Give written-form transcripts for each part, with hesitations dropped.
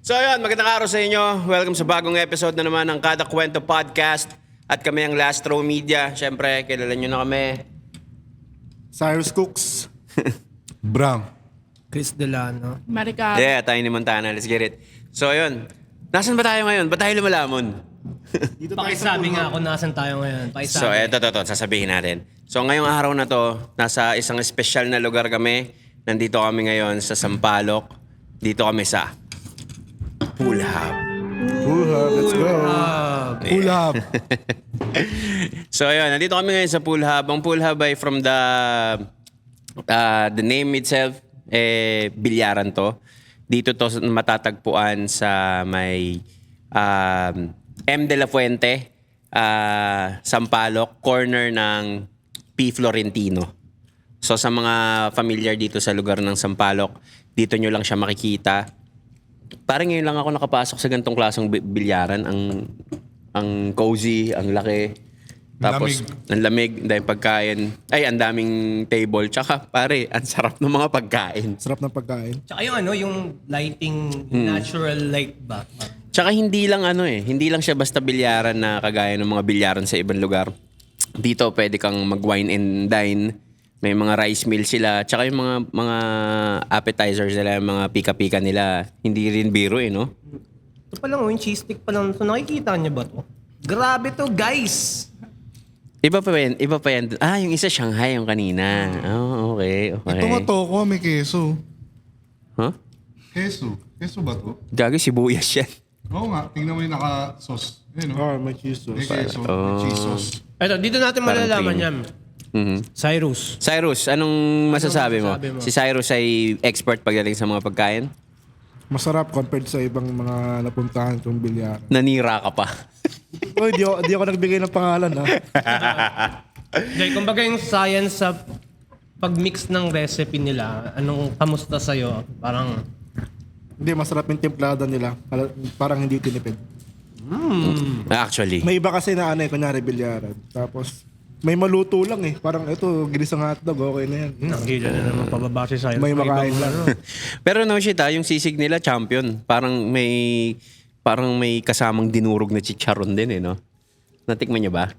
So ayun, magandang araw sa inyo. Welcome sa bagong episode na naman ng Kada Kwento Podcast. At kami ang Last Row Media. Siyempre, kilala nyo na kami. Cyrus Cooks. Brown. Chris Delano. Maricar. Yeah, tayo ni Montana. Let's get it. So ayun, nasan ba tayo ngayon? Ba't tayo lumalamon? Dito tayo sa Pakisabi Pulhab. nga kung nasan tayo ngayon. Pakisabi. So eto, sasabihin natin. So ngayong araw na to, nasa isang espesyal na lugar kami. Nandito kami ngayon sa Sampaloc. Dito kami sa Pulhab. Pulhab, let's go. Pulhab. So ayun, nandito kami ngayon sa Pulhab. Ang Pulhab ay from the name itself, bilyaran to. Dito to matatagpuan sa may M. de la Fuente, Sampaloc, corner ng P. Florentino. So sa mga familiar dito sa lugar ng Sampaloc, dito nyo lang siya makikita. Parang ngayon lang ako nakapasok sa ganitong klaseng bilyaran. Ang cozy, ang laki. Tapos, ang lamig, ang daming pagkain. Ay, ang daming table. Tsaka, pare, ang sarap ng mga pagkain. Sarap ng pagkain. Tsaka yung lighting, natural light ba? Tsaka hindi lang hindi lang siya basta bilyaran na kagaya ng mga bilyaran sa ibang lugar. Dito, pwede kang mag-wine and dine. May mga rice meal sila. Tsaka yung mga appetizers nila, yung mga pika-pika nila. Hindi rin biro no? Ito pa lang, yung cheese stick pa lang. So nakikita niyo ba to? Grabe to, guys! Iba pa yan. Yung isa Shanghai, yung kanina. Oh, okay. Ito nga toko, may keso. Huh? Keso. Keso ba to? Gagi, sibuyas yan. Oo nga, tingnan mo yung naka-sauce. Ayun, Oh, may cheese May sauce. keso, may cheese sauce. Ito, dito natin Parang malalaman cream. yan. Mhm. Cyrus. Cyrus, anong masasabi mo? masasabi mo? Si Cyrus ay expert pagdating sa mga pagkain? Masarap compared sa ibang mga napuntahan kong bilyar. Nanira ka pa. Uy, di ako nagbigay ng pangalan ha. Okay, kumbaga yung science sa pag-mix ng recipe nila, anong kamusta sa'yo? Parang, Hindi, masarap yung templada nila. Parang hindi tinipid. Actually. May iba kasi na kunyari bilyaran. Tapos, may maluto lang Parang ito, ginisang hotdog, okay na yan. nakikita na naman pababa si Cyrus. May makain lang. Pero no shit yung sisig nila champion. Parang may kasamang dinurog na chicharon din no? Natikman niyo ba?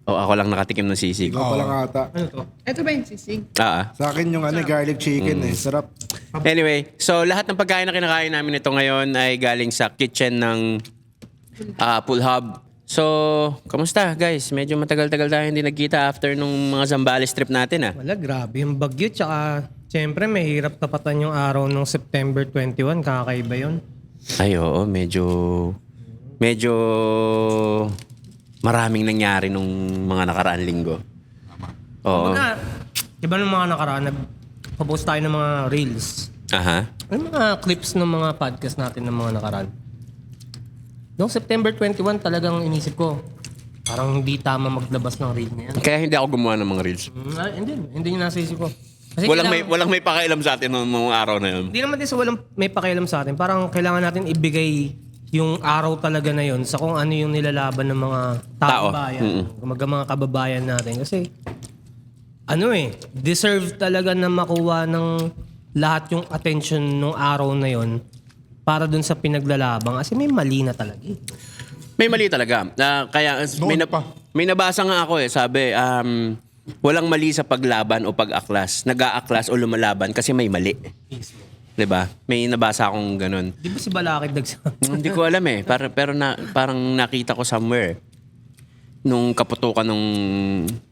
O ako lang nakatikim ng sisig. Ikaw pa lang ata. Ano to? Ito ba yung sisig? Sa akin yung garlic chicken Sarap. Anyway, so lahat ng pagkain na kinakain namin ito ngayon ay galing sa kitchen ng Pulhab. So, kamusta guys? Medyo matagal-tagal tayo hindi nagkita after nung mga Zambales trip natin Wala, grabe yung bagyo. Tsaka, siyempre, mahirap tapatan yung araw ng September 21. Kakaiba yun. Ay, oo. Medyo maraming nangyari nung mga nakaraan linggo. Oo. Kumbaga, diba nung mga nakaraan, nag-post tayo ng mga reels. Aha. Ano mga clips ng mga podcast natin ng mga nakaraan? Noong September 21, talagang inisip ko, parang hindi tama maglabas ng reel na yan. Kaya hindi ako gumawa ng mga reels. Hindi yung nasa isip ko. Kasi Walang may pakialam sa atin nung araw na yun. Hindi naman din sa walang may pakialam sa atin. Parang kailangan natin ibigay yung araw talaga na yun sa kung ano yung nilalaban ng mga Tao. bayan. Mga kababayan natin. Kasi, deserve talaga na makuha ng lahat yung attention ng araw na yun para dun sa pinaglalabang. Kasi may mali na talaga May mali talaga. Kaya may nabasa nga ako sabi, walang mali sa paglaban o pag-aklas. Nag-aaklas o lumalaban kasi may mali. 'Di ba? May nabasa akong ganun. Di ba si Balakid nagsabi? Hindi ko alam pero parang nakita ko somewhere nung kaputukan nung...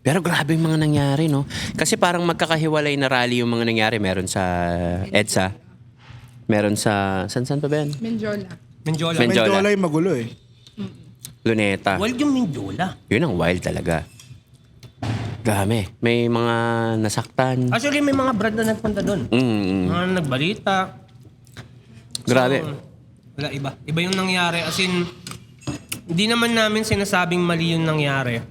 Pero grabe yung mga nangyari, no? Kasi parang magkakahiwalay na rally yung mga nangyari. Meron sa EDSA. Meron sa... San pa ba yan? Menjola. Menjola. Menjola. Medyo yung magulo Luneta. Wild yung Menjola. Yun ang wild talaga. Dami. May mga nasaktan. Actually, may mga brand na nagpunta doon. Mga nagbalita. Grabe. So, wala, iba. Iba yung nangyari. As in, hindi naman namin sinasabing mali yung nangyari.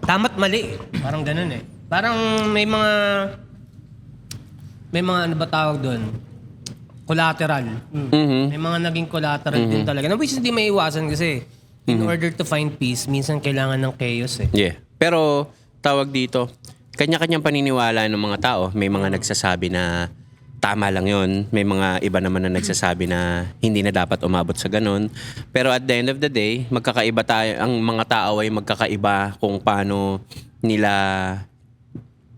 Tama't mali. Parang ganun Parang may mga ano ba tawag doon? Collateral. May mga naging collateral din talaga. Na which hindi may iwasan kasi in order to find peace, minsan kailangan ng chaos Yeah. Pero tawag dito, kanya-kanyang paniniwala ng mga tao. May mga nagsasabi na tama lang yon. May mga iba naman na nagsasabi na hindi na dapat umabot sa ganun. Pero at the end of the day, magkakaiba tayo. Ang mga tao ay magkakaiba kung paano nila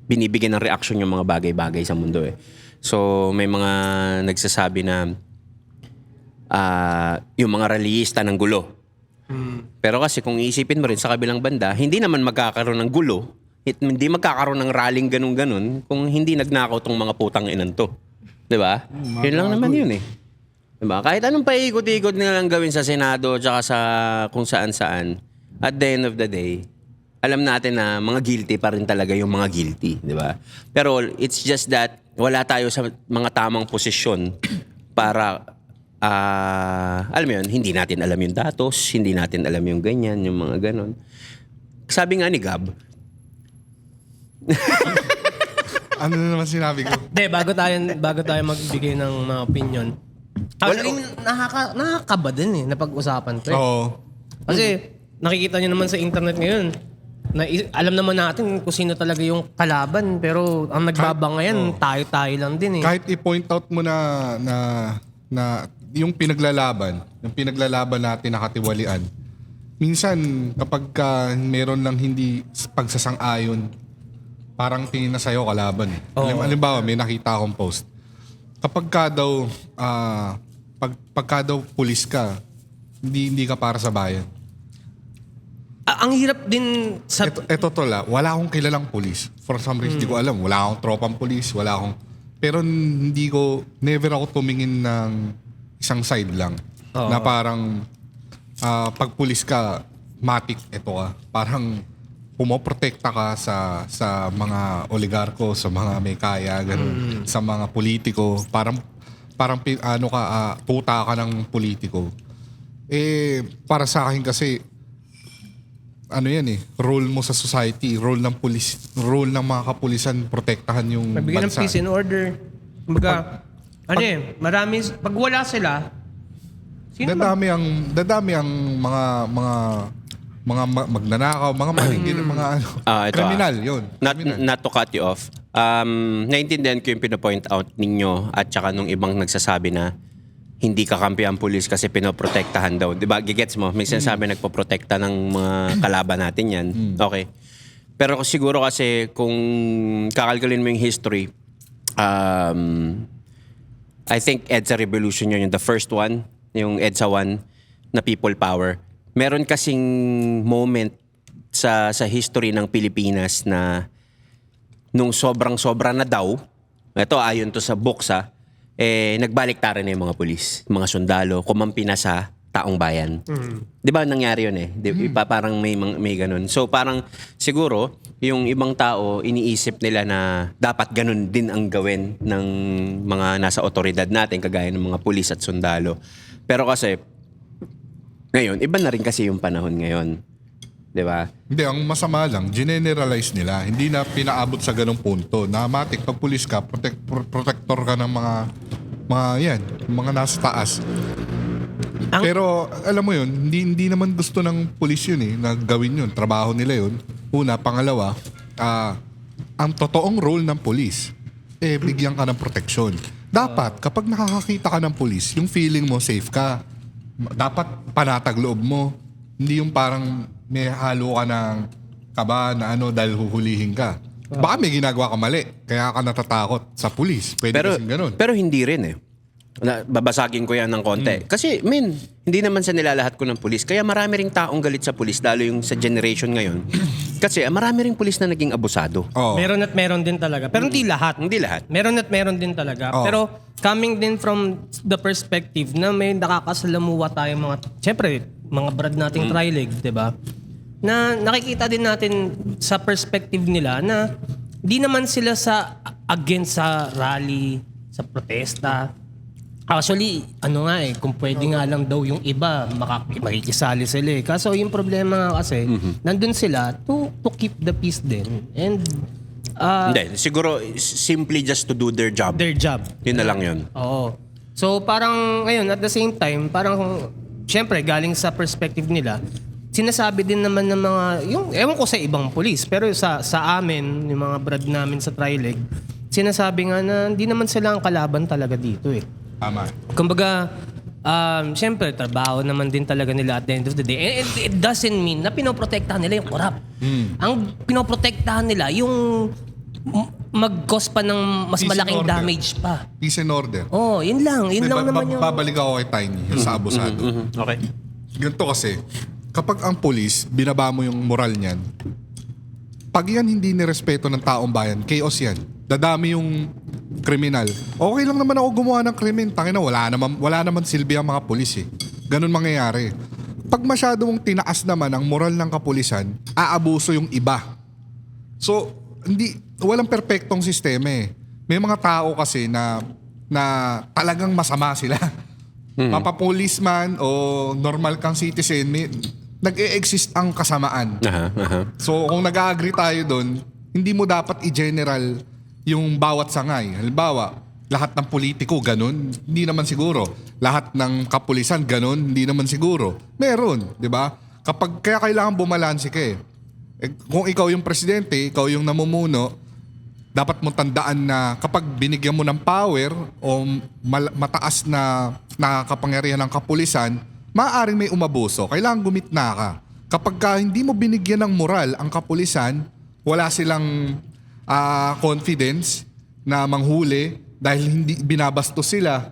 binibigyan ng reaksyon yung mga bagay-bagay sa mundo eh. So may mga nagsasabi na yung mga rallyista ng gulo. Pero kasi kung iisipin mo rin sa kabilang banda, hindi naman magkakaroon ng gulo, hindi magkakaroon ng rallying ganun-ganun kung hindi nagnakaw tong mga putang inan to. 'Di ba? Yun lang naman yun eh. 'Di ba? Kahit anong paikot-ikot nilang gawin sa Senado tsaka sa kung saan-saan, at the end of the day, alam natin na mga guilty pa rin talaga yung mga guilty, 'di ba? Pero it's just that wala tayo sa mga tamang posisyon para alam mo yun, hindi natin alam yung datos, hindi natin alam yung ganyan, yung mga ganon. Sabi nga ni Gab, Ano na naman sinabi ko? Hindi, bago tayo magbigay ng mga opinion. Actually, nakakaba din eh, napag-usapan to eh. Oo. Kasi nakikita nyo naman sa internet ngayon, na, alam naman natin kung sino talaga yung kalaban, pero ang nagbabangayan, tayo-tayo lang din eh. Kahit i-point out mo na yung pinaglalaban natin na katiwalian, minsan kapag meron lang hindi pagsasang-ayon, parang tingin na sa'yo kalaban eh. Halimbawa, may nakita akong post. Kapag ka daw, pagka daw pulis ka, hindi ka para sa bayan. Ang hirap din sa... Ito wala akong kilalang pulis. For some reason, hindi ko alam. Wala akong tropang pulis, wala akong... Pero never ako tumingin ng isang side lang. Na parang, pag pulis ka, matik, ito ka. Parang pumoprotekta ka sa mga oligarko, sa mga may kaya, ganun, sa mga politiko. Parang tuta ka ng politiko. Para sa akin kasi, role mo sa society, role ng mga kapulisan, protektahan yung Mabigyan ng bansa. peace and order. Kumbaga, marami, pag wala sila, sino ba? Dadami ang mga magnanakaw, mga maligid, mga kriminal, yun. not to cut you off. Naintindihan ko yung pinopoint out ninyo at saka nung ibang nagsasabi na hindi kakampi ang pulis kasi pinoprotektahan daw. Di ba? Gigets mo? May sinasabi nagpoprotekta ng mga kalaban natin yan. Okay. Pero siguro kasi kung kakalkulin mo yung history, I think EDSA Revolution yun, yung the first one, yung EDSA 1 na people power. Meron kasing moment sa history ng Pilipinas na nung sobrang-sobra na daw, ito ayon to sa books nagbaliktaran na yung mga pulis, mga sundalo, kumampi na sa taong bayan. Di ba nangyari yun eh? Parang may ganun. So parang siguro yung ibang tao iniisip nila na dapat ganun din ang gawin ng mga nasa otoridad natin kagaya ng mga pulis at sundalo. Pero kasi ngayon, iba na rin kasi yung panahon ngayon. Di ba? Hindi, ang masama lang, generalize nila. Hindi na pinaabot sa ganung punto. Na matik, pag pulis ka, protector ka ng mga nasa taas. Pero, alam mo yun, hindi naman gusto ng pulis yun na gawin yun. Trabaho nila yun. Una, pangalawa, ang totoong role ng pulis, bigyan ka ng proteksyon. Dapat, kapag nakakakita ka ng pulis, yung feeling mo safe ka. Dapat panatag loob mo. Hindi yung parang may halo ka ng kaba na dahil huhulihin ka. Baka may ginagawa ka mali, kaya ka natatakot sa pulis. Pwede kasing ganun. Pero hindi rin eh. Babasagin ko yan ng konti. Kasi, hindi naman sa nilalahat ko ng pulis. Kaya marami ring taong galit sa pulis, lalo yung sa generation ngayon. Kasi marami ring pulis na naging abusado. Oo. Meron at meron din talaga. Pero hindi lahat. Hindi lahat. Meron at meron din talaga. Oo. Pero coming din from the perspective na may nakakasalamuha tayo siyempre, mga brad nating trileg, di ba? Na nakikita din natin sa perspective nila na di naman sila against sa rally, sa protesta. Actually, kung pwede nga lang daw yung iba, makikisali sila eh. Kaso yung problema nga kasi, nandun sila to keep the peace din. And, Hindi, siguro simply just to do their job. their job. Yun na lang yun. Oo. So parang, ngayon, at the same time, parang, syempre, galing sa perspective nila, sinasabi din naman ng mga, ewan ko sa ibang pulis, pero sa amin, yung mga brad namin sa Trileg, sinasabi nga na hindi naman sila ang kalaban talaga dito eh. Tama. Kumbaga, siyempre, trabaho naman din talaga nila at the end of the day. And it doesn't mean na pinoprotektahan nila yung corrupt. Ang pinoprotektahan nila yung mag-cause pa ng mas Peace and malaking order. damage pa. Peace and order. Oh, yun lang. Yun lang naman yung... Babalik ako kay Tiny, yung sa abusado. Okay. Ganito kasi, kapag ang polis, binaba mo yung moral niyan, pag yan hindi nirespeto ng taong bayan, chaos yan. Dadami yung kriminal. Okay lang naman ako gumawa ng krimen. Tangina, wala naman silbi ang mga pulis eh. Ganun mangyayari. Pag masyado mong tinaas naman ang moral ng kapulisan, aabuso yung iba. So, walang perpektong sistema eh. May mga tao kasi na talagang masama sila. Papa-policeman o normal kang citizen, nag-e-exist ang kasamaan. So kung nag-agree tayo doon, hindi mo dapat i-general yung bawat sangay. Halimbawa, lahat ng politiko ganun, hindi naman siguro. Lahat ng kapulisan ganun, hindi naman siguro. Meron, di ba? Kaya kailangan bumalanse ka eh. Kung ikaw yung presidente, ikaw yung namumuno, dapat mo tandaan na kapag binigyan mo ng power o mataas na kapangyarihan ng kapulisan, maaaring may umabuso. Kailangan gumitna ka. Kapag hindi mo binigyan ng moral ang kapulisan, wala silang confidence na manghuli dahil hindi binabastos sila.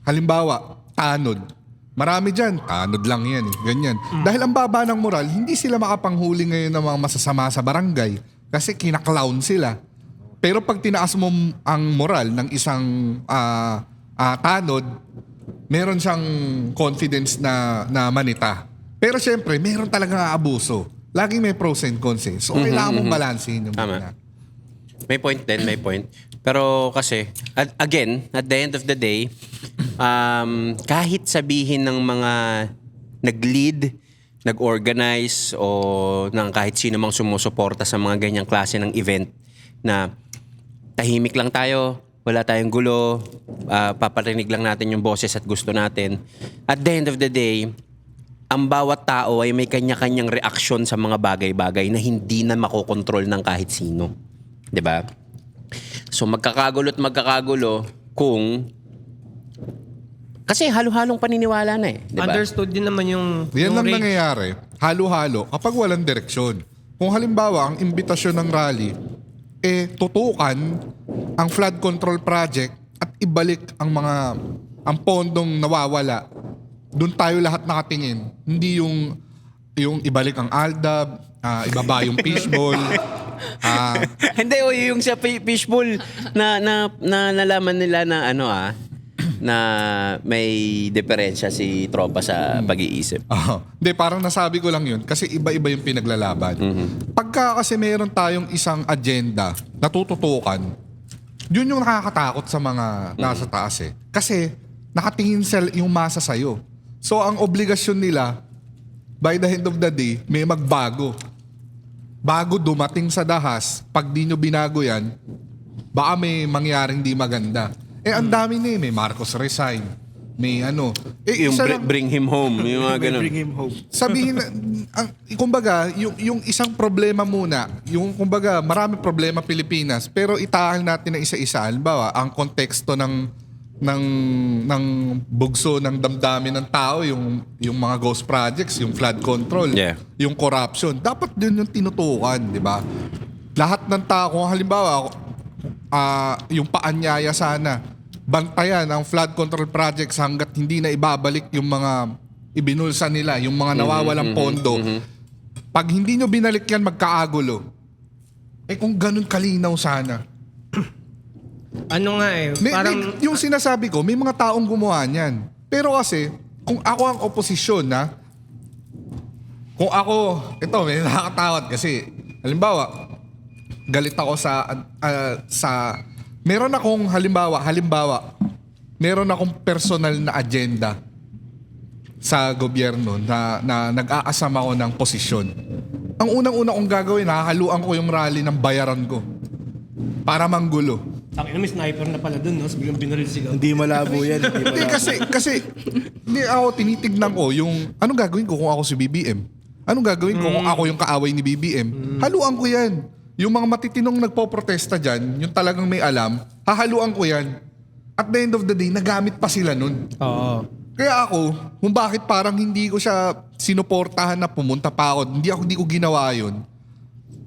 Halimbawa, tanod. Marami dyan, tanod lang yan eh. Ganyan. Dahil ang baba ng moral, hindi sila makapanghuli ngayon ng mga masasama sa barangay kasi kina-clown sila. Pero pag tinaas mo ang moral ng isang tanod, meron siyang confidence na manita. Pero syempre, meron talagang aabuso. Laging may pros and cons eh. So, kailangan mong balansehin yung Tama. mga. May point din, may point. Pero kasi, again, at the end of the day, kahit sabihin ng mga nag-lead, nag-organize, o ng kahit sino mang sumusuporta sa mga ganyang klase ng event na tahimik lang tayo, wala tayong gulo, paparinig lang natin yung boses at gusto natin. At the end of the day, ang bawat tao ay may kanya-kanyang reaksyon sa mga bagay-bagay na hindi na makokontrol ng kahit sino. 'Di ba? So magkakagulo kung kasi halo-halong paniniwala na eh. 'Di ba? Understood din naman yung... Yan yung lang rage. nangyayari. Halo-halo kapag walang direksyon. Kung halimbawa, ang imbitasyon ng rally, tutukan ang flood control project at ibalik ang pondong nawawala. Doon tayo lahat nakatingin. Hindi yung ibalik ang Aldab, ibaba yung fishbowl. Hindi, yung sa fishbowl na nalaman nila na na may diferensya si tropa sa pag-iisip. Hindi, parang nasabi ko lang yun kasi iba-iba yung pinaglalaban. Pagka kasi meron tayong isang agenda na tututukan, yun yung nakakatakot sa mga nasa taas eh. Kasi nakatingin yung masa sa'yo. So ang obligasyon nila, by the end of the day, may magbago. Bago dumating sa dahas, pag di nyo binago yan, baka may mangyaring di maganda. Ang dami na eh. May Marcos resign. May Yung bring him home. Yung mga ganun. Bring him home. Sabihin na, kumbaga, yung isang problema muna, yung kumbaga, marami problema Pilipinas, pero itahan natin na isa-isa. Halimbawa, ang konteksto ng bugso ng damdamin ng tao, yung mga ghost projects, yung flood control, yung corruption, dapat din yung tinutukan, di ba? Lahat ng tao, kung halimbawa, yung paanyaya sana, bantayan ang flood control projects hanggat hindi na ibabalik yung mga ibinulsa nila, yung mga nawawalang pondo. Pag hindi nyo binalik yan, magkaagulo. Kung ganun kalinaw sana. Ano nga eh, parang... yung sinasabi ko, may mga taong gumawa niyan. Pero kasi, kung ako ang oposisyon na, kung ako, ito, may nakakatawad kasi, halimbawa, galit ako sa meron akong halimbawa, meron akong personal na agenda sa gobyerno na nag-aasam ako ng posisyon. Ang unang-una kong gagawin, hahaluan ko yung rally ng bayaran ko para manggulo. Taki na may sniper na pala dun, no? Biglang binaril sila. Hindi malabo yan. Hindi kasi hindi ako tinitignan ko yung anong gagawin ko kung ako si BBM. Anong gagawin ko kung ako yung kaaway ni BBM? Haluan ko yan. yung mga matitinong nagpo-protesta dyan, yung talagang may alam, hahaluan ko yan. At the end of the day, nagamit pa sila nun. Oo. Kaya ako, kung bakit parang hindi ko siya sinuportahan na pumunta pa ako, hindi ko ginawa yun.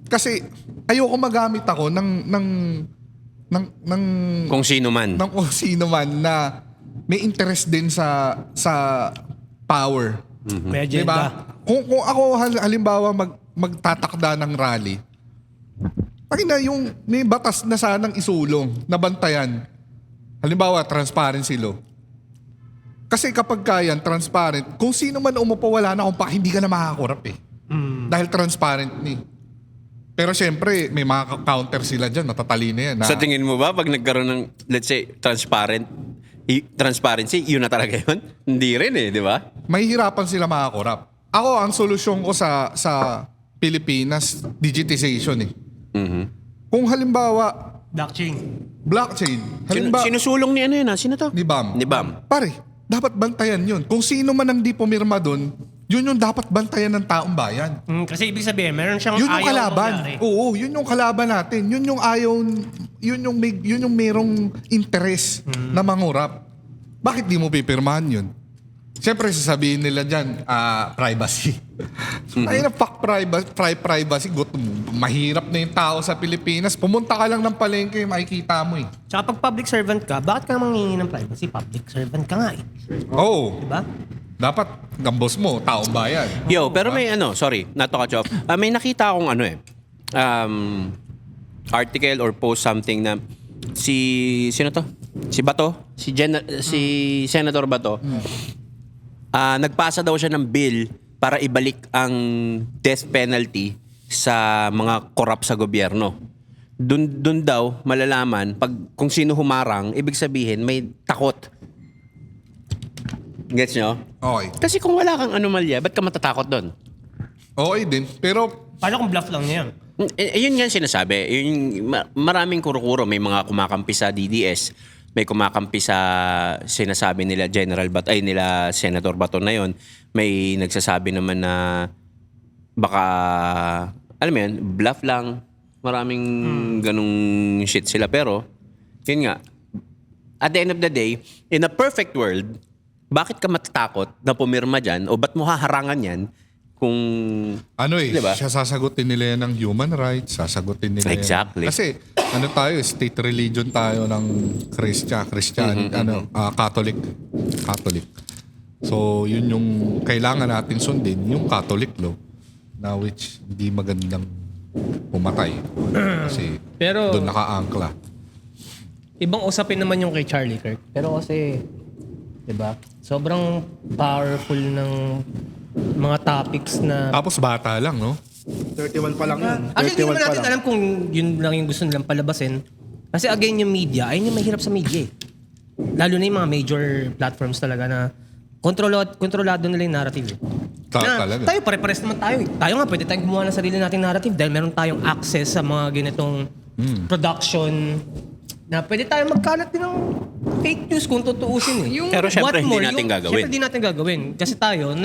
Kasi ayoko magamit ako ng Kung sino man. ng kung sino man na may interest din sa power. May agenda. Diba? Kung ako halimbawa magtatakda ng rally, yung may batas na sanang isulong, na bantayan. Halimbawa, transparency law. Kasi kapag kayan, transparent, kung sino man umupo, wala na hindi ka na makakurap eh. Dahil transparent ni. Pero syempre, may mga counter sila dyan, matatalino yan. Sa tingin mo ba, pag nagkaroon ng, let's say, transparency, yun na talaga yun? Hindi rin di ba? Mahihirapan sila makakurap. Ako, ang solusyon ko sa Pilipinas, digitization eh. Kung halimbawa, blockchain. Halimbawa, Sinusulong ni ano yun Sino to? ni BAM. Ni Bam. Pare, dapat bantayan yun. Kung sino man ang di pumirma dun, yun yung dapat bantayan ng taong bayan. Kasi ibig sabihin, meron siyang Yun yung ayaw kalaban. mangyari. Oo, yun yung kalaban natin. Yun yung ayaw, yun yung merong interest na mangurap. Bakit di mo pipirmahan yun? Siyempre sasabihin nila dyan, privacy. Ay na fuck privacy. Mahirap na yung tao sa Pilipinas. Pumunta ka lang ng palengke, makikita mo eh. Tsaka pag public servant ka, bakit ka manghingi ng privacy? Public servant ka nga eh. Oo. Diba? Dapat, ang boss mo, taong bayan. Yo, pero may sorry, not to cut you off. May nakita akong article or post something na sino to? Si Bato? Si Senator Bato. Nagpasa daw siya ng bill para ibalik ang death penalty sa mga korap sa gobyerno. Dun daw malalaman kung sino humarang, ibig sabihin may takot. Gets nyo? Okay. Kasi kung wala kang anomalya, ba't ka matatakot doon? Okay din. Pero, Paano kung bluff lang niya yan? Yun nga sinasabi. Maraming kuro-kuro. May mga kumakampi sa DDS. May kumakampi sa sinasabi nila nila Senator Bato na yon. May nagsasabi naman na baka, alam mo yun, bluff lang. Maraming ganung shit sila. Pero, yun nga, at the end of the day, in a perfect world, bakit ka matatakot na pumirma dyan o ba't mo haharangan yan kung... diba? siya sasagutin nila yan ng human rights, sasagutin nila Exactly. yan. Kasi, tayo, state religion tayo ng Christian, Catholic. So, yun yung kailangan natin sundin, yung Catholic law, na which hindi magandang pumatay. Kasi, Pero- doon nakaangkla. Ibang usapin naman yung kay Charlie Kirk. Pero kasi, di ba? Sobrang powerful ng mga topics na... Tapos bata lang, no? 31 pa lang yun. Actually, hindi 31 naman pa natin lang. alam kung yun lang yung gusto nilang palabasin. Kasi again, yung media, ayun yung mahirap sa media eh. Lalo na yung mga major platforms talaga na kontrolado nila yung narrative eh. Talaga. Tayo, pare-pares naman tayo eh. Tayo nga, pwede tayong gumawa ng sarili nating narrative dahil meron tayong access sa mga ganitong production na pwede tayo magkalat din ng fake news kung tutuusin eh. Pero syempre, What hindi more, natin gagawin. Syempre, hindi natin gagawin. Kasi tayo,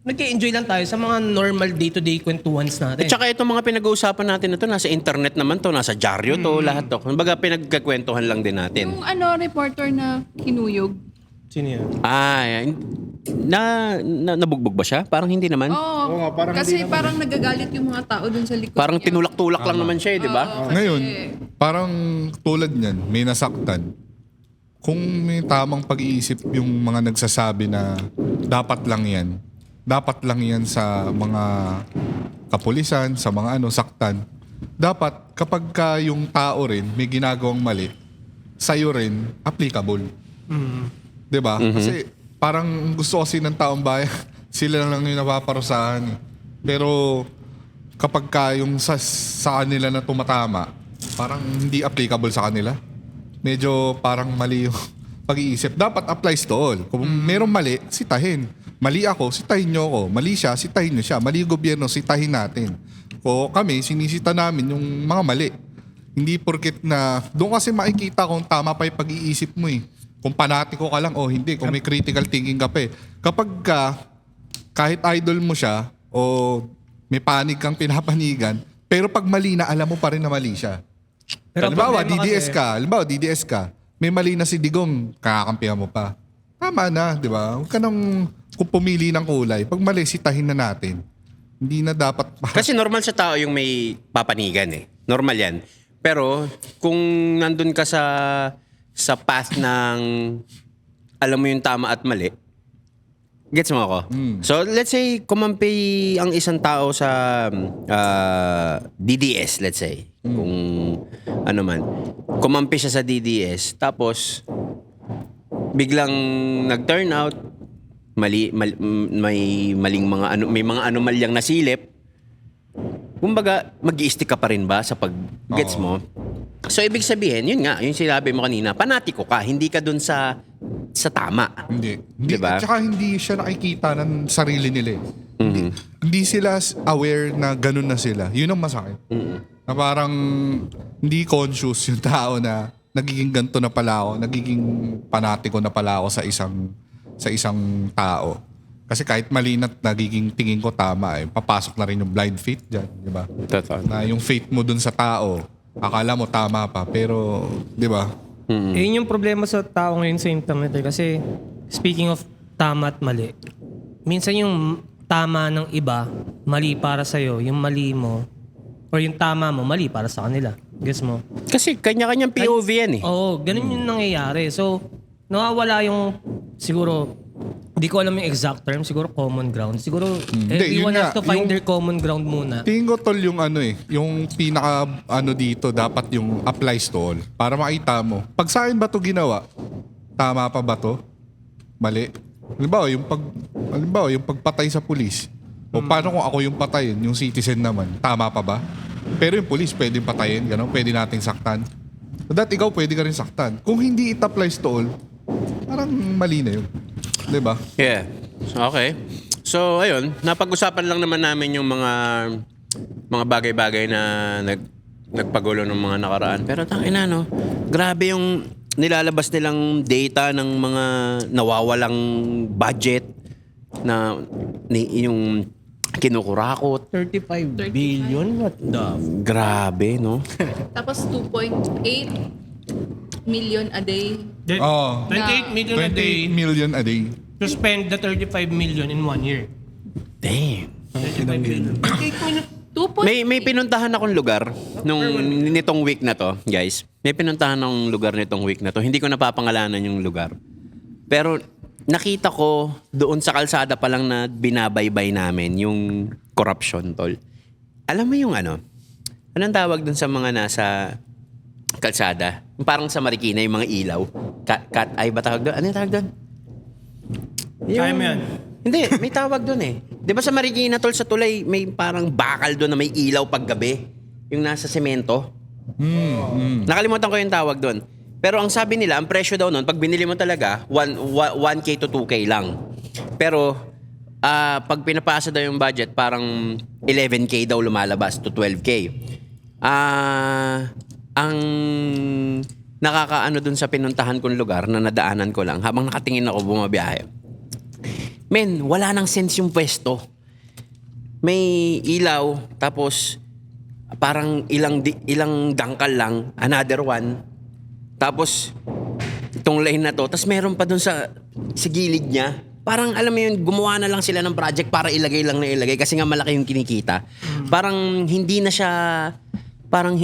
nag-enjoy lang tayo sa mga normal day-to-day kwentuhans natin. At saka itong mga pinag-uusapan natin na to, nasa internet naman to, nasa dyaryo to, lahat to. Kumbaga pinagkakwentuhan lang din natin. Yung reporter na kinuyog. Sino yan? Nabugbog ba siya? Parang hindi naman. Oo, nga, parang kasi hindi naman. parang nagagalit yung mga tao dun sa likod Parang niya. tinulak-tulak lang naman siya, di ba? Oo, kasi- Ngayon, parang tulad niyan, may nasaktan. Kung may tamang pag-iisip yung mga nagsasabi na dapat lang yan sa mga kapulisan, sa mga saktan. Dapat kapag ka yung tao rin may ginagawang mali, sa'yo rin applicable. 'Di ba? Kasi parang gusto kasi ng taong bayan, sila lang yung napaparusahan. Pero kapag ka yung sa kanila na tumatama, parang hindi applicable sa kanila. Medyo parang mali yung pag-iisip. Dapat applies to all. Kung merong mali, sitahin. Mali ako, sitahin nyo ako. Mali siya, sitahin nyo siya. Mali yung gobyerno, sitahin natin. O kami, sinisita namin yung mga mali. Hindi porket na, doon kasi makikita kung tama pa yung pag-iisip mo eh. Kung panatiko ka lang o hindi, kung may critical thinking ka pa eh. Kapag ka, kahit idol mo siya, o may panig kang pinapanigan, Pero pag mali na, alam mo pa rin na mali siya. Pero Halimbawa, problema DDS ka. May mali na si Digong, kakakampihan mo pa. Tama na, di ba? Huwag ka nang kung pumili ng kulay. Pag mali, sitahin na natin. Hindi na dapat... Kasi normal sa tao yung may papanigan eh. Normal yan. Pero kung nandun ka sa path ng alam mo yung tama at mali, gets mo ako? So let's say kumampi ang isang tao sa DDS, let's say. Kung ano man. Kumampi siya sa DDS, tapos biglang nag-turn out, may maling mga may mga anomalyang nasilip. Kumbaga, mag-i-stick ka pa rin ba sa pag-gets mo? So, ibig sabihin, yun nga, yung sinabi mo kanina, panatiko ka, hindi ka dun sa tama. Hindi. Diba? At saka hindi siya nakikita ng sarili nila. Hindi sila aware na ganun na sila. Yun ang masakit. Na parang hindi conscious yung tao na nagiging ganito na pala ako, nagiging panatiko na pala ako sa isang tao. Kasi kahit mali na nagiging tingin ko tama papasok na rin yung blind faith dyan, di ba? Totoo. Na yung faith mo dun sa tao, akala mo tama pa, pero, di ba? Yun yung problema sa tao ngayon sa internet kasi speaking of tama at mali, minsan yung tama ng iba, mali para sa'yo, yung mali mo, or yung tama mo, mali para sa kanila. Guess mo? Kasi kanya-kanyang POV yan eh. Oo, ganun yung nangyayari. So, nawawala yung, siguro, hindi ko alam yung exact term, siguro common ground. Siguro, Hindi, everyone yun has nga, to find yung- their common ground muna. Tingin ko tol yung yung pinaka dito, dapat yung applies to all. Para makita mo. Pag sa akin ba to ginawa, tama pa ba to? Mali. Halimbawa, yung pagpatay sa pulis. O paano kung ako yung patayin, yung citizen naman, tama pa ba? Pero yung pulis, pwedeng patayin, gano'n, pwede nating saktan. So that ikaw, pwede ka rin saktan. Kung hindi it applies to all, parang mali na yun. Diba? Yeah. Okay. So, ayun. Napag-usapan lang naman namin yung mga bagay-bagay na nagpagulo ng mga nakaraan. Pero tangina, no? Grabe yung nilalabas nilang data ng mga nawawalang budget na yung kinukurakot. 35 billion? What the? Grabe, no? Tapos 2.8 million a day. Oh, 28 million a 28 day million a day. to spend the 35 million in 1 year. Damn. 35 million. 28 million. 2.8. May pinuntahan akong lugar nitong week na to, guys. May pinuntahan akong lugar nitong week na to. Hindi ko napapangalanan yung lugar. Pero nakita ko doon sa kalsada pa lang na binabaybay namin yung corruption, tol. Alam mo yung anong tawag doon sa mga nasa kalsada? Yung parang sa Marikina, yung mga ilaw. Cat eye ba tawag doon? Ano yung tawag doon? Kaya mo yan. Hindi, may tawag doon eh. Di ba sa Marikina, tol, sa tulay, may parang bakal doon na may ilaw paggabi. Yung nasa semento. Nakalimutan ko yung tawag doon. Pero ang sabi nila, ang presyo daw noon, pag binili mo talaga, 1K to 2K lang. Pero, pag pinapasa daw yung budget, parang 11K daw lumalabas to 12K. Ang nakakaano dun sa pinuntahan kong lugar na nadaanan ko lang, habang nakatingin ako bumabiyahe. Men, wala nang sense yung pwesto. May ilaw, tapos parang ilang dangkal lang, another one. Tapos itong lane na to, tapos meron pa dun sa gilid niya. Parang alam mo yun, gumawa na lang sila ng project para ilagay lang na ilagay kasi nga malaki yung kinikita. Parang hindi na siya, parang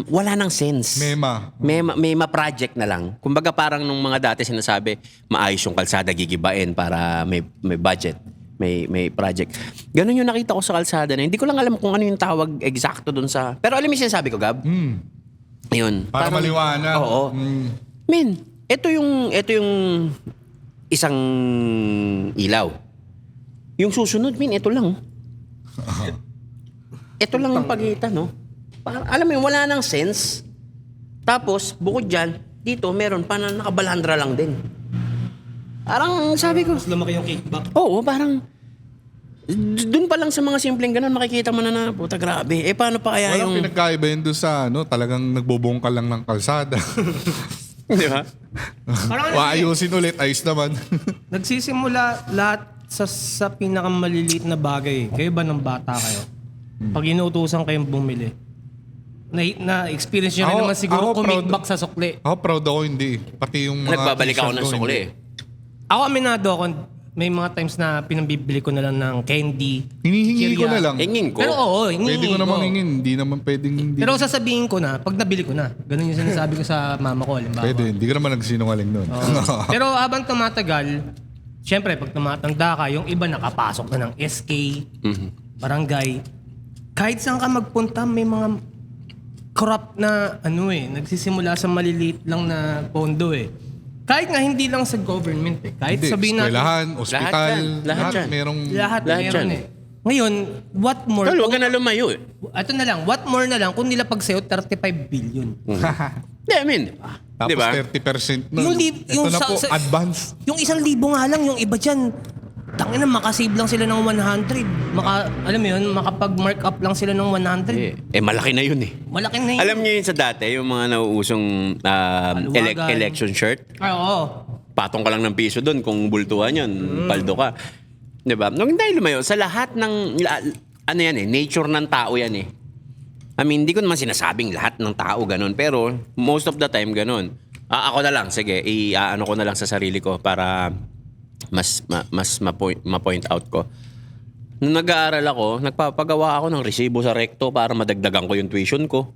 wala nang sense. Mema project na lang. Kumbaga parang nung mga dati sinasabi, maayos yung kalsada gigibain para may budget, may project. Ganun yung nakita ko sa kalsada na hindi ko lang alam kung ano yung tawag eksakto dun sa... Pero alam mo yung sinasabi ko, Gab? Ayun. Para Parang- maliwanag. Oo. Men, ito yung isang ilaw. Yung susunod, ito lang. Ito lang yung pagitan, no? Alam mo yun, wala nang sense. Tapos, bukod dyan, dito, meron pa na nakabalandra lang din. Parang sabi ko, Mas lumaki yung kickback. oo, parang, dun pa lang sa mga simpleng ganun, makikita mo na puta, grabe. Paano pa kaya Walang yung... pinagkaiba yun doon sa talagang nagbubungkal lang ng kalsada. Di ba? Parang Waayusin ulit, ayos naman. nagsisimula lahat sa pinakamaliliit na bagay. Kayo ba ng bata kayo? Pag inuutusan kayong bumili. Na-experience nyo rin Ako- naman siguro ako proud- kumikbak sa sukli. Ako proud ako hindi. Pati yung mga Nagbabalik ako t-shirt ng ko, sukli. hindi. Ako aminado ako, may mga times na pinambibili ko na lang ng candy. Hinihingi ko chichirya. na lang. Hingin ko. Pero oo, hinihingi Pwede ko namang ko. hingin. Hindi naman pwedeng hindi. Pero sasabihin ko na, pag nabili ko na. Ganun yung sinasabi ko sa mama ko, halimbawa. Pwede. Hindi ka naman nagsinungaling nun. Pero habang tumatagal, syempre pag tumatanda ka, yung iba nakapasok na ng SK, barangay. Kahit saan ka magpunta, may mga corrupt na nagsisimula sa maliliit lang na pondo eh. Kahit nga hindi lang sa government eh. Kahit Hindi. sabihin natin, Eskwelahan, ospital, yan. Lahat lahat yan. merong... lahat Lahat meron yan. eh. Ngayon, what more? Tol, huwag ka na lumayo eh. Ito na lang, what more na lang kung nila pagsayo 35 billion. Hindi, I mean, Tapos di ba? 30% nun. Yung Ito na po, advance. Yung 1,000 nga lang, yung iba dyan, tangina makasave lang sila ng 100. Alam mo yun, makapag-mark up lang sila ng 100. Malaki na yun eh. Malaki na yun. Alam niyo yun sa dati, yung mga nauusong Paluwagan. election shirt, Oo. patong ka lang ng piso doon kung bultuhan yun, paldo ka. Di ba? Nung dahil lumayo, sa lahat ng, ano yan eh, nature ng tao yan eh. I mean, hindi ko naman sinasabing lahat ng tao ganun, pero most of the time ganun. Ako na lang, sige, ano ko na lang sa sarili ko para mas ma-point out ko. Nung nag-aaral ako, nagpapagawa ako ng resibo sa Recto para madagdagan ko yung tuition ko.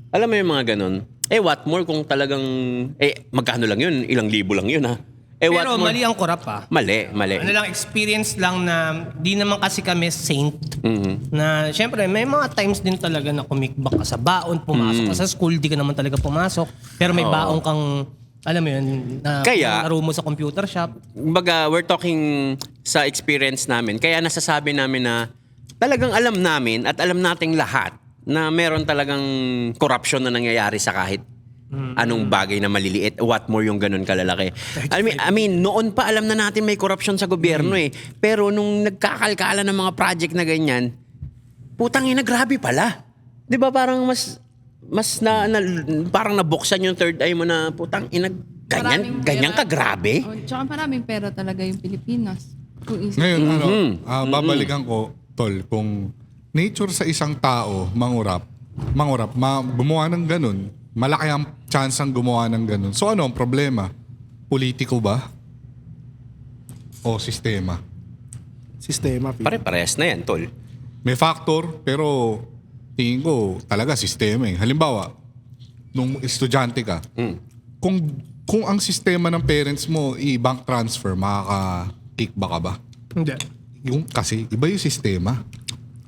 Alam mo yung mga ganun? What more kung talagang, magkano lang yun? Ilang libo lang yun ha? What Pero more? mali ang korap ah. Mali. Ano lang, experience lang na di naman kasi kami saint. Na syempre, may mga times din talaga na kumikbak ka sa baon, pumasok ka sa school, di ka naman talaga pumasok. Pero may baon kang, alam mo yun, na Kaya- laro mo sa computer shop. Kumbaga, we're talking sa experience namin. Kaya nasasabi namin na talagang alam namin at alam nating lahat na meron talagang corruption na nangyayari sa kahit anong bagay na maliliit. What more yung ganun kalalaki. I mean, noon pa alam na natin may corruption sa gobyerno eh. Pero nung nagkakalkala ng mga project na ganyan, putang ina, grabe pala. 'Di ba parang mas parang nabuksan yung third eye mo na putang ina, Maraming ganyan pera. ka grabe. Tsaka maraming pera talaga yung Pilipinas. Kung isip. Ngayon, babalikan ko, Tol, kung nature sa isang tao, gumawa ng ganun, malaki ang chance ang gumawa ng ganun. So ano ang problema? Politiko ba? O sistema? Sistema. Pare-parehas na yan, tol. May factor, pero tingin ko talaga sistema eh. Halimbawa, nung estudyante ka, kung ang sistema ng parents mo i-bank transfer, makaka-kickback ka ba? Hindi. Kasi iba yung sistema.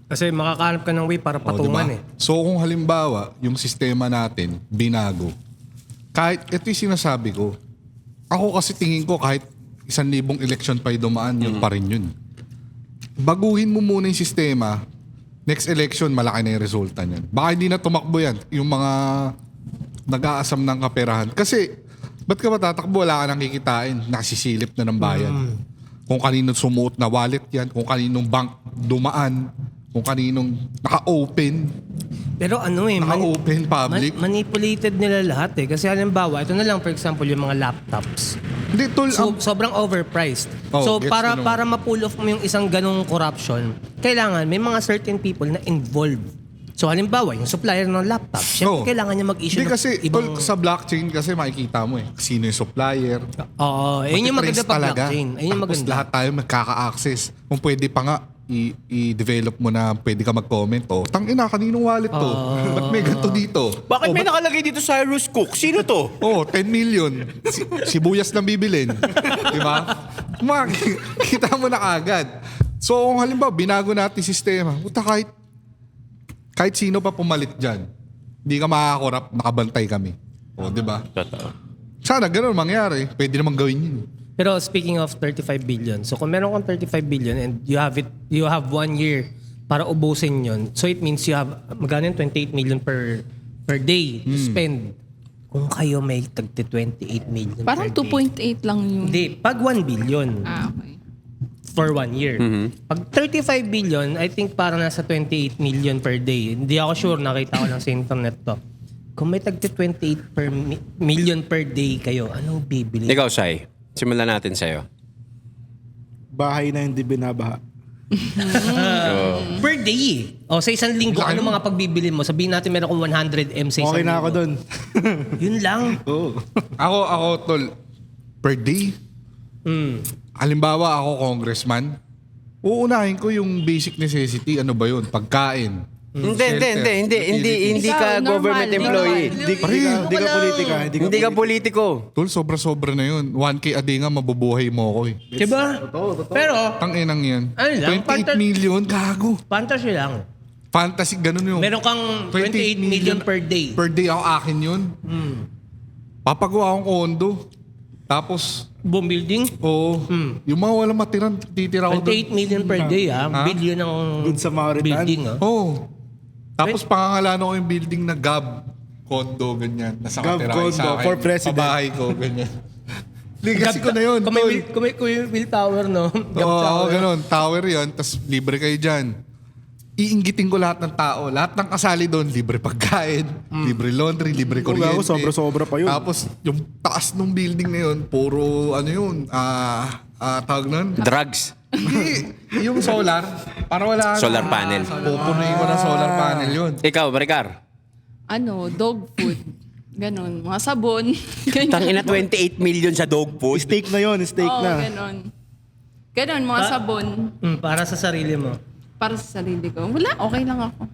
Kasi makakahanap ka ng way para O, patungan diba? eh. So kung halimbawa, yung sistema natin, binago, kahit ito yung sinasabi ko, ako kasi tingin ko kahit 1,000 election pa dumaan, yun pa rin yun. Baguhin mo muna yung sistema, next election, malaki na yung resulta niyan. Baka hindi na tumakbo yan, yung mga nag-aasam ng kaperahan. Kasi, ba't ka matatakbo? Wala ka nang kikitain, nasisilip na ng bayan. Kung kaninong sumuot na wallet yan, kung kaninong bank dumaan, kung kaninong naka-open, Pero ano eh, naka-open public. manipulated nila lahat eh. Kasi halimbawa, ito na lang for example yung mga laptops. Hindi, tol, Sobrang overpriced. Oh, So gets para ko naman. para ma-pull off mo yung isang ganong corruption, kailangan may mga certain people na involved. So halimbawa, yung supplier ng laptop, syempre Oo. kailangan niya mag-issue Hindi kasi, ibang... tol, sa blockchain kasi makikita mo eh, sino yung supplier. Oo, yun yung maganda Matitrace pag blockchain. Ayun yung Tapos maganda. lahat tayo magkaka-access. Kung pwede pa nga, i-develop mo na pwede ka mag-comment. Oh, tangina, kaninong wallet to? Ba't may ganito dito? Bakit Oh, may nakalagay dito Cyrus Cook? Sino to? Oh, 10 million. Sibuyas lang bibilin. Di ba? Kita mo na agad. So, kung halimbawa, binago natin sistema, puta kahit sino pa pumalit dyan, hindi ka makakorap, nakabantay kami. O, di ba? Totoo. Sana ganun mangyari. Pwede naman gawin yun. Pero speaking of 35 billion, so kung meron kang 35 billion and you have 1 year para ubusin yon, so it means you have magkano yun? 28 million per day to spend. Kung kayo may tagti 28 million Parang per day. 2.8 lang yung... Hindi, pag 1 billion Okay. for 1 year. Pag 35 billion, I think parang nasa 28 million per day. Hindi ako sure, nakita ko lang sa internet to. Kung may tagti 28 million per day kayo, anong bibili? Ikaw, Sai. Simulan natin sa'yo. Bahay na hindi binabaha. Per day. O sa isang linggo, Laki ano nun. mga pagbibili mo? Sabihin natin meron kong 100M sa isang Okay na ako linggo. doon. Yun lang. Oo. Ako, tol, per day, halimbawa ako congressman, uunahin ko yung basic necessity. Ano ba yun? Pagkain. Hindi ka Normal, government normal. employee. Hindi ka politika. Hindi ka politiko. Tol, sobra-sobra na yun. 1K a day nga, mabubuhay mo ko eh. Diba? Pero, Tanginang yan. Ano lang, 28 million, gago. fantasy lang. Fantasy, ganun yung... Meron kang 28 million per day. Per day ako akin yun. Papagawa akong kondo. Tapos, Boom building. yung mga walang matirang, titira ko 28 million per day, Ha? Billion ng Good Samaritan. building, Oo. Tapos pangangalan ko yung building na Gab Condo, ganyan. Nasa Gab katira Condo sa akin. for president. Pabahay ko, ganyan. Legacy ko na yun, Kung may, tol. will, kung may will tower, no? Gap Oo, tower. ganun. Tower yun, tapos libre kayo dyan. Iinggitin ko lahat ng tao. Lahat ng kasali doon, libre pagkain, libre laundry, libre Kung kuryente. ako, sobra-sobra pa yun. Tapos yung taas ng building na yun, puro ano yun, tawag nun? Drugs. Hindi, yung solar, para wala Solar panel. Pupunuin ko ng solar panel yun. Ikaw, Maricar. Dog food. Ganon. Mga sabon. Ganyan. Tangina 28 million sa dog food. Steak na yun, steak Oo, na. ganon. Ganon, mga sabon. Para sa sarili mo. Para sa sarili ko. Wala, okay lang ako.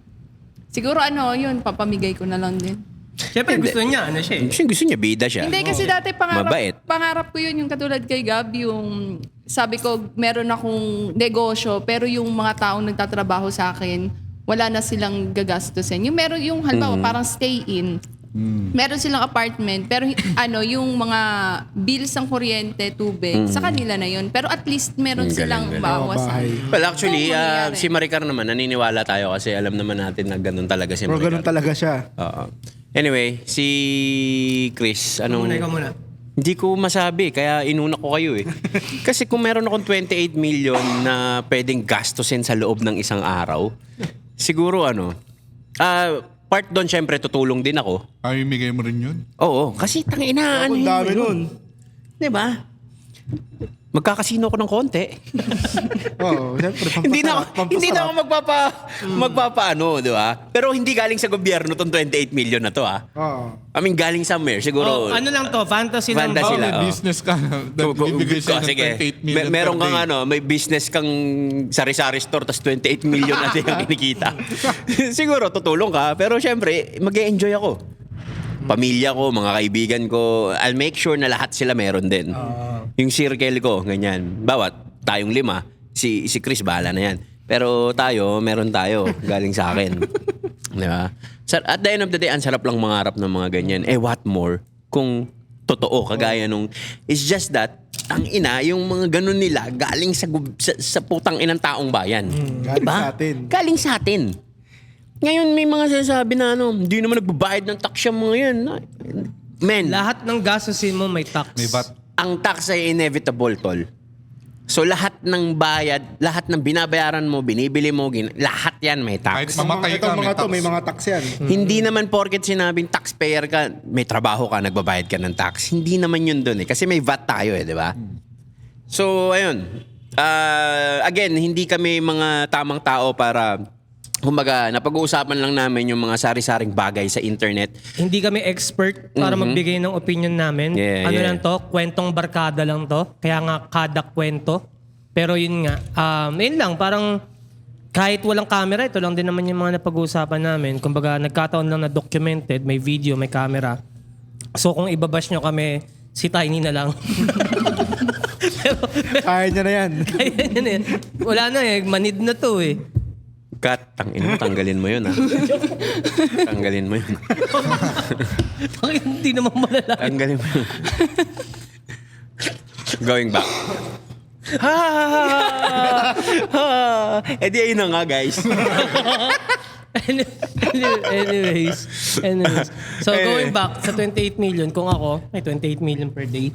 Siguro yun, papamigay ko na lang din. Siyempre, gusto niya, ano siya eh. Gusto niya, bida siya. Hindi, kasi dati Mabait. pangarap ko yun, yung katulad kay Gab, yung sabi ko, meron akong negosyo, pero yung mga taong nagtatrabaho sa akin, wala na silang gagastusin. Yung meron yung, halimbawa, parang stay-in. Meron silang apartment, pero yung mga bills ng kuryente, tubig, sa kanila na yun. Pero at least meron silang bawas. bahay. Well, actually, Kung mangyayari. si Maricar naman, naniniwala tayo kasi alam naman natin na ganun talaga si Pero ganun Maricar. talaga siya. Oo. Anyway, si Chris, Ikaw muna. Hindi ko masabi, kaya inuna ko kayo eh. Kasi kung meron akong 28 million na pwedeng gastusin sa loob ng isang araw, siguro part doon syempre tutulong din ako. Ay, imigay mo rin yun. Oo, kasi tangina, Ang dami nun. Di ba? Magkakasino ko ng konti. Oo, siyempre. hindi na ako magpapaano, di ba? Pero hindi galing sa gobyerno tong 28 million na to, ah. Oo. I mean, galing somewhere, siguro. Ano lang to? Fantasy lang. Fantasy Oh, lang. may business ka. Bibigay sa'yo ng 28 million Meron per kang day. may business kang sari-sari store tapos 28 million na din ang kinikita. Siguro tutulong ka, pero syempre, mag-e-enjoy ako. Pamilya ko, mga kaibigan ko, I'll make sure na lahat sila meron din. Yung circle ko, ganyan. Bawat tayong 5, si Chris bahala na yan. Pero meron tayo galing sa akin. Di ba? At the end of the day, ang sarap lang mangarap ng mga ganyan. What more kung totoo, kagaya nung... It's just that, ang ina, yung mga ganun nila, galing sa putang inang taong bayan. Galing Diba? sa atin. Galing sa atin. Ngayon, may mga sinasabi na hindi naman nagbabayad ng tax yung mga yan. Men, Lahat ng gastusin mo may tax. May VAT. ang tax ay inevitable, tol. So, lahat ng bayad, lahat ng binabayaran mo, binibili mo, lahat yan may Kahit tax. mamatay ka, Itong may mga to, tax. may mga tax yan. Hindi naman porket sinabing taxpayer ka, may trabaho ka, nagbabayad ka ng tax. Hindi naman yun dun eh. Kasi may VAT tayo eh, di ba? So, ayun. Again, hindi kami mga tamang tao para... Kumbaga, napag-uusapan lang namin yung mga sari-saring bagay sa internet. Hindi kami expert para magbigay ng opinion namin. Yeah, ano yeah. lang to? Kwentong barkada lang to. Kaya nga kada kwento. Pero yun nga, yun lang, parang kahit walang camera, ito lang din naman yung mga napag-uusapan namin. Kumbaga, nagkataon lang na documented, may video, may camera. So kung ibabash nyo kami, si Tiny na lang. Kaya niya na yan. Kaya yun eh. Wala na eh, manid na to eh. Kat, tanggalin mo yun, ha? Tanggalin mo yun. Hindi naman malala. Tanggalin mo yun. Going back. Di ayun na nga, guys. Anyways. So going back sa 28 million, kung ako, may 28 million per day.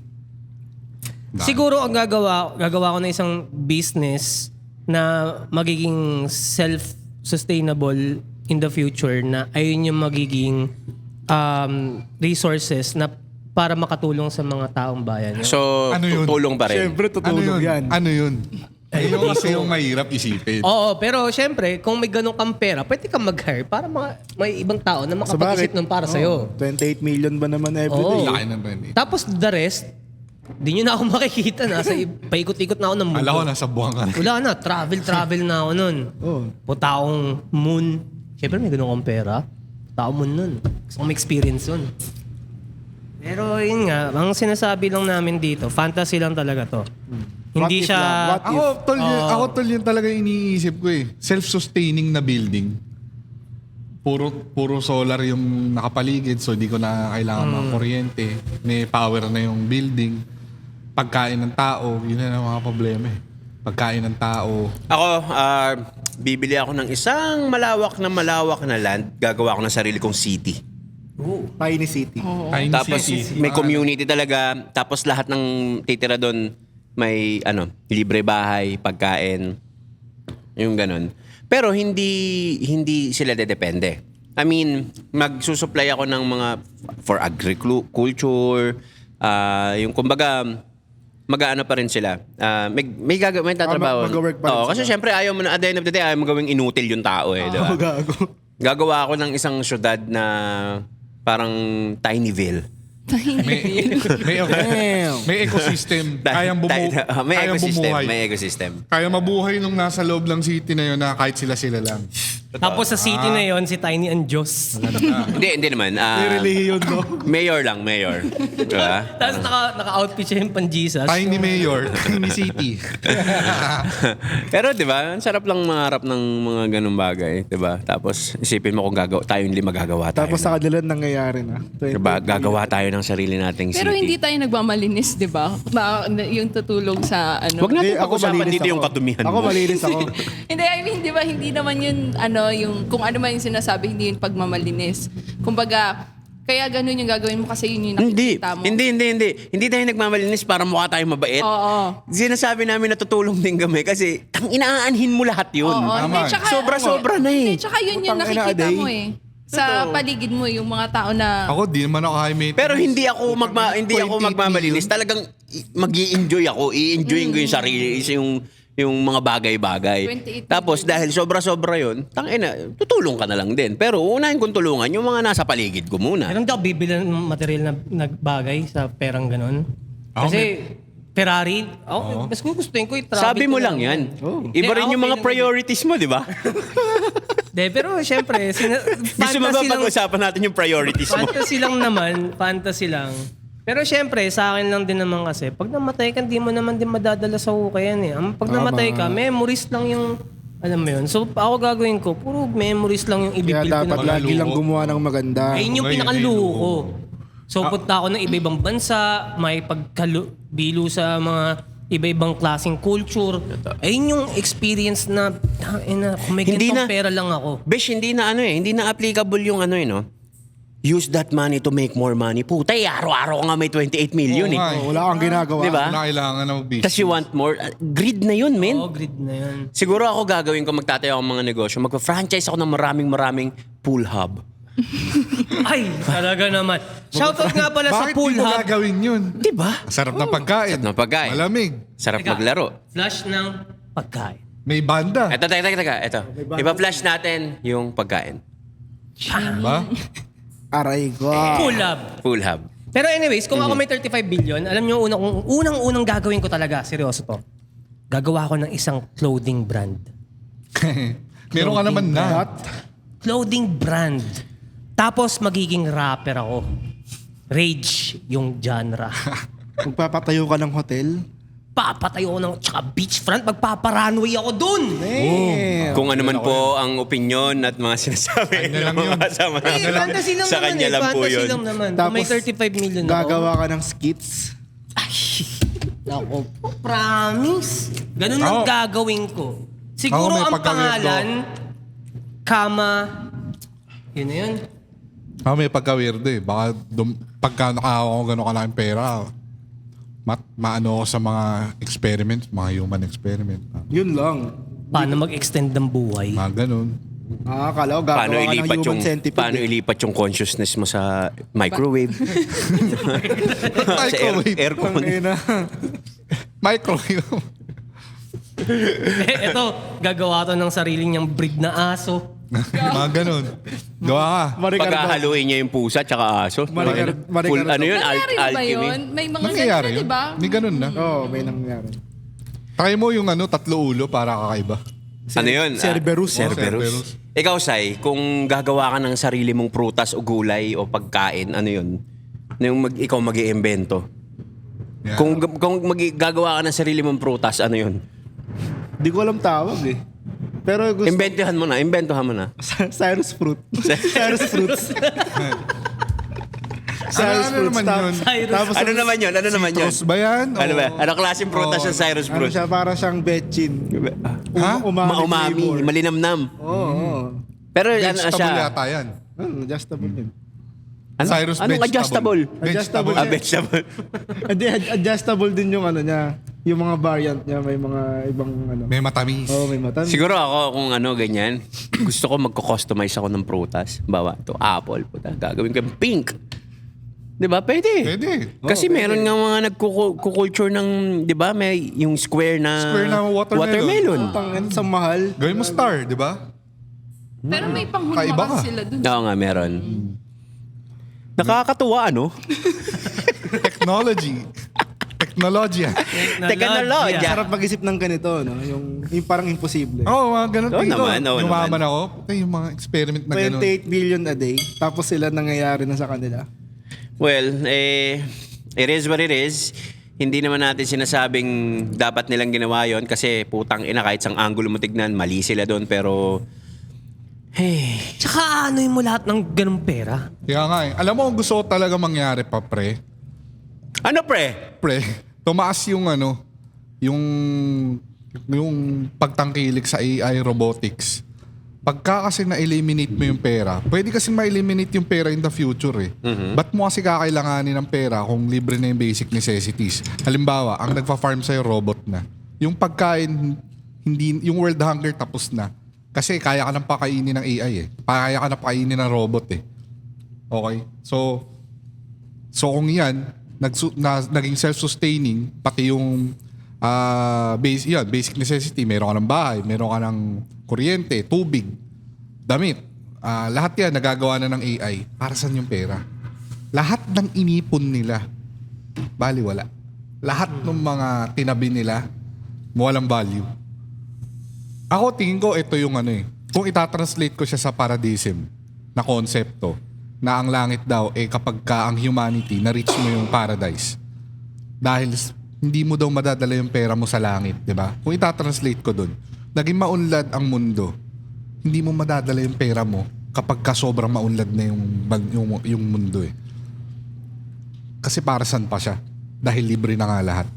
Siguro ang gagawa ko na isang business na magiging self-sustainable in the future, na ayun yung magiging resources na para makatulong sa mga taong bayan. So, Ano yun? tutulong pa rin. Siyempre, Ano tutulog yun? yan. Ano yun? Yung kasi yung mahirap isipin. Oo, pero syempre, kung may ganun kang pera, pwede kang mag-hire para may ibang tao na makapag-isip nun para sa'yo. 28 million ba naman Oo. everyday? Laki ng brand eh. Tapos the rest, di nyo na ako makikita. Paikot-ikot na ako ng mundo. Alam ko, nasa buwan ka. Wala na, travel na ako nun. Oh. Punta akong moon. Siyempre may ganun akong pera. Punta akong moon nun. Gusto kong experience nun. Pero yun nga, ang sinasabi lang namin dito, fantasy lang talaga to. Hindi What if siya... lang? What if? Ako tol yun talaga yung iniisip ko eh. Self-sustaining na building. Puro solar yung nakapaligid so di ko na kailangan mga kuryente. May power na yung building. Pagkain ng tao, yun na ang mga problema eh. Pagkain ng tao. Ako, bibili ako ng isang malawak na land, gagawa ko ng sarili kong city. Tiny city. Tiny Tapos city. may community talaga, tapos lahat ng titira doon may libre bahay, pagkain, yung ganun. Pero hindi sila dedepende. I mean, magsusupply ako ng mga for agriculture, yung kumbaga mag-aano pa rin sila. May tatrabaho. Mag-work pa rin Oo, kasi sila. syempre ayaw mo na at the end of the day ayaw mo gawing inutil yung tao eh, di ba? Gago. Gagawa ako ng isang syudad na parang Tinyville. May ecosystem. Kayang May kayang ecosystem, bumuhay. may ecosystem. Kaya mabuhay nung nasa loob ng city na yun na kahit sila lang. Tapos sa city na yon si Tiny and Diyos. Hindi naman. May relihiyon, no? Mayor lang, mayor. Diba? Tapos naka-outfit siya yung pan-Jesus. Tiny mayor, tiny city. Pero 'di ba, ang sarap lang mangarap ng mga ganung bagay, 'di ba? Tapos isipin mo kung tayong lima gagawa tayo. Tapos sa kanila nangyayari na. 'Diba? Gagawa tayo ng sarili nating city. Pero hindi tayo nagmamalinis, di ba? Yung tutulong sa ano. Wag natin Hindi, ako pag-usapan malinis dito yung ako. katumihan Ako mo. malinis ako. Hindi, I mean, di ba, hindi naman yun, yung, kung ano man yung sinasabi, hindi yun pagmamalinis. Kumbaga, kaya ganun yung gagawin mo kasi yun yung Hindi. nakikita mo. Hindi tayo nagmamalinis para mukha tayong mabait. Oo. Sinasabi namin na tutulong din kami kasi inaanhin mo lahat yun. Oo. Hindi, Tama. tsaka, Sobra-sobra na eh. Hindi, tsaka yun yung Putang ina, nakikita aday. mo eh. Sa paligid mo, yung mga tao na... Ako, di naman ako high maintenance. Pero hindi ako magmamalinis. Talagang mag-i-enjoy ako. I-enjoyin ko yung sarili, yung mga bagay-bagay. 28 Tapos dahil sobra-sobra yun, tutulong ka na lang din. Pero unahin kong tulungan yung mga nasa paligid ko muna. Pero hindi ako bibili ng material na bagay sa perang ganun. Ako, Kasi Ferrari, mas gugustuhin ko i-travel. Sabi mo ko lang yan. Iba rin Ako yung mga feeling- priorities mo, di ba? Pero syempre, Gusto mo ba pag-usapan natin yung priorities mo? fantasy lang. Pero syempre, sa akin lang din naman kasi, pag namatay ka, di mo naman din madadala sa hukayan eh. Pag namatay ka, memories lang yung, alam mo yun. So, ako gagawin ko, puro memories lang yung Kaya ibibuild ko dapat na. lagi lang gumawa ng maganda. Ayun yung Ngayon, pinakaluho ayun, ko. So, punta ako ng iba-ibang bansa, may pagkabilo sa mga iba-ibang klaseng culture. Ayun yung experience na kung may Hindi ganitong na- pera lang ako. Besh, hindi na applicable yung no? Use that money to make more money. Puta, araw-araw ka nga may 28 million Oo eh. nga eh. Wala kang ginagawa. Di ba? Wala kailangan na mag-business. Tapos you want more. Greed na yun, men. Oo, grid na yan. Siguro ako gagawin ko, magtatayo ako ng mga negosyo. Magpa-franchise ako ng maraming pool hub. Ay, talaga naman. Shoutout nga pala sa Bakit pool di mo hub. gagawin yun? Di ba? Sarap na pagkain. Sarap na pagkain. Malamig. Sarap Teka, maglaro. Flash ng pagkain. May banda. Ito. Ipa-flash natin yung pagkain. Ba? Aray ko. Pool hub. Pool hub. Pero anyways, kung ako may 35 billion, alam nyo, unang gagawin ko talaga, seryoso to, gagawa ko ng isang clothing brand. Meron ka naman na. Clothing brand. Tapos magiging rapper ako. Rage yung genre. Magpapatayo ka ng hotel. Papatayo ko ng tsaka beachfront, magpaparanway ako dun. Damn. Kung ano man po ang opinion at mga sinasabi Kanya lang ng mga yun. kasama natin. Fantasy lang Sa naman kanya lang po Fantasy yun. lang naman. Kung Tapos, may 35 million ako. Gagawa ka ng skits. Ako, promise. Ganun ang Ako- gagawin ko. Siguro Ako may ang pagka-weirdo. pangalan, kama, yun na yun. Ako may pagka-weird eh. Baka pagka nakahawa ko gano'n kalaking pera, maano ako sa mga experiment, mga human experiment. Yun lang. Paano mag-extend ng buhay? Mga ganun. Kala ko gagawa Paano ka ng ilipat human yung centipede. paano ilipat yung consciousness mo sa microwave? sa Microwave. aircon. Tangina. Microwave. Ito, gagawa to ng sarili niyang breed na aso. Mga ganun. Gawa ka. Maricardo. Paghahaluin niya yung pusa tsaka aso. Maricardo. Full ano yun? Nangyari na ba Alchemy. yun? May mga Nangyayari ganun na, yun. di ba? May ganun na. Oo, may nangyari. Try mo yung 3 ulo para kakaiba. Ano yun? Cerberus. Cerberus. Ikaw, Sai, kung gagawa ka ng sarili mong prutas o gulay o pagkain, ano yun? Ano yung ikaw mag-iimbento? Yeah. Kung gagawa ka ng sarili mong prutas, ano yun? Di ko alam tawag eh. Pero gusto... Inventohan mo na. Cyrus fruit. Cyrus fruits. Ano naman yun? Tapos Ano naman yun? Citrus ba yan? Ano ba? O- Ano klaseng prutas Oo. yung Cyrus ano fruit? siya, para siyang betchin. Ha? Maumami, flavor. malinamnam. Oo. Pero ano Vegetable siya? yata yan. Adjustable yun. Ano? Cyrus Anong adjustable? Adjustable. Vegetable. Adjustable din yung ano niya. Yung mga variant niya. May mga ibang ano. May matamis. Oo, may mata. Siguro ako kung ano ganyan, gusto ko magko-customize ako ng prutas. Bawa to apple, puta. Gagawin ko yung pink. 'Di ba? Pwede. Pwede. Kasi meron nga mga nagko-culture ng, 'di ba? May yung square na watermelon. Tangin sa mahal. Gawin mo star, di ba? Pero may Kaiba panghulmakan ka. sila dun. Oo nga, meron. Nakakatuwa, ano? Technology. Teknologya. Teknologya. Sarap mag-isip ng ganito, no? Yung parang imposible. Oo, mga ganun. Oo Tingin ko, naman, oo Yumaman naman. ako. Ay, yung mga experiment na ganun. 28 billion a day. Tapos sila nangyayari na sa kanila. Well, it is what it is. Hindi naman natin sinasabing dapat nilang ginawa yon kasi putang ina kahit sang angulo mo tignan, mali sila doon pero hey, Tsaka ano mo lahat ng ganung pera? Kaya nga eh. Alam mo, kung gusto ko talaga mangyari pa, pre. ano pre? Pre, tumaas yung ano, yung pagtangkilik sa AI robotics. Pagka kasi na-eliminate mo yung pera, pwede kasi ma-eliminate yung pera in the future eh. Ba't mo kasi kakailanganin ng pera kung libre na yung basic necessities? Halimbawa, ang nagpa-farm sa'yo robot na. Yung pagkain, hindi, yung world hunger tapos na. Kasi kaya ka nang pakainin ng AI eh. Kaya ka nang pakainin ng robot eh. Okay? So kung yan, naging self-sustaining, pati yung basic necessity, meron ka ng bahay, meron ka ng kuryente, tubig, damit. Lahat yan nagagawa na ng AI. Para saan yung pera? Lahat ng inipon nila, bali wala. Lahat ng mga tinabi nila, walang value. Ako tingin ko ito yung ano eh. Kung itatranslate ko siya sa paradism na konsepto, na ang langit daw kapag ka ang humanity na-reach mo yung paradise. Dahil hindi mo daw madadala yung pera mo sa langit, di ba? Kung itatranslate ko dun, naging maunlad ang mundo, hindi mo madadala yung pera mo kapag ka sobrang maunlad na yung mundo eh. Kasi para saan pa siya? Dahil libre na nga lahat.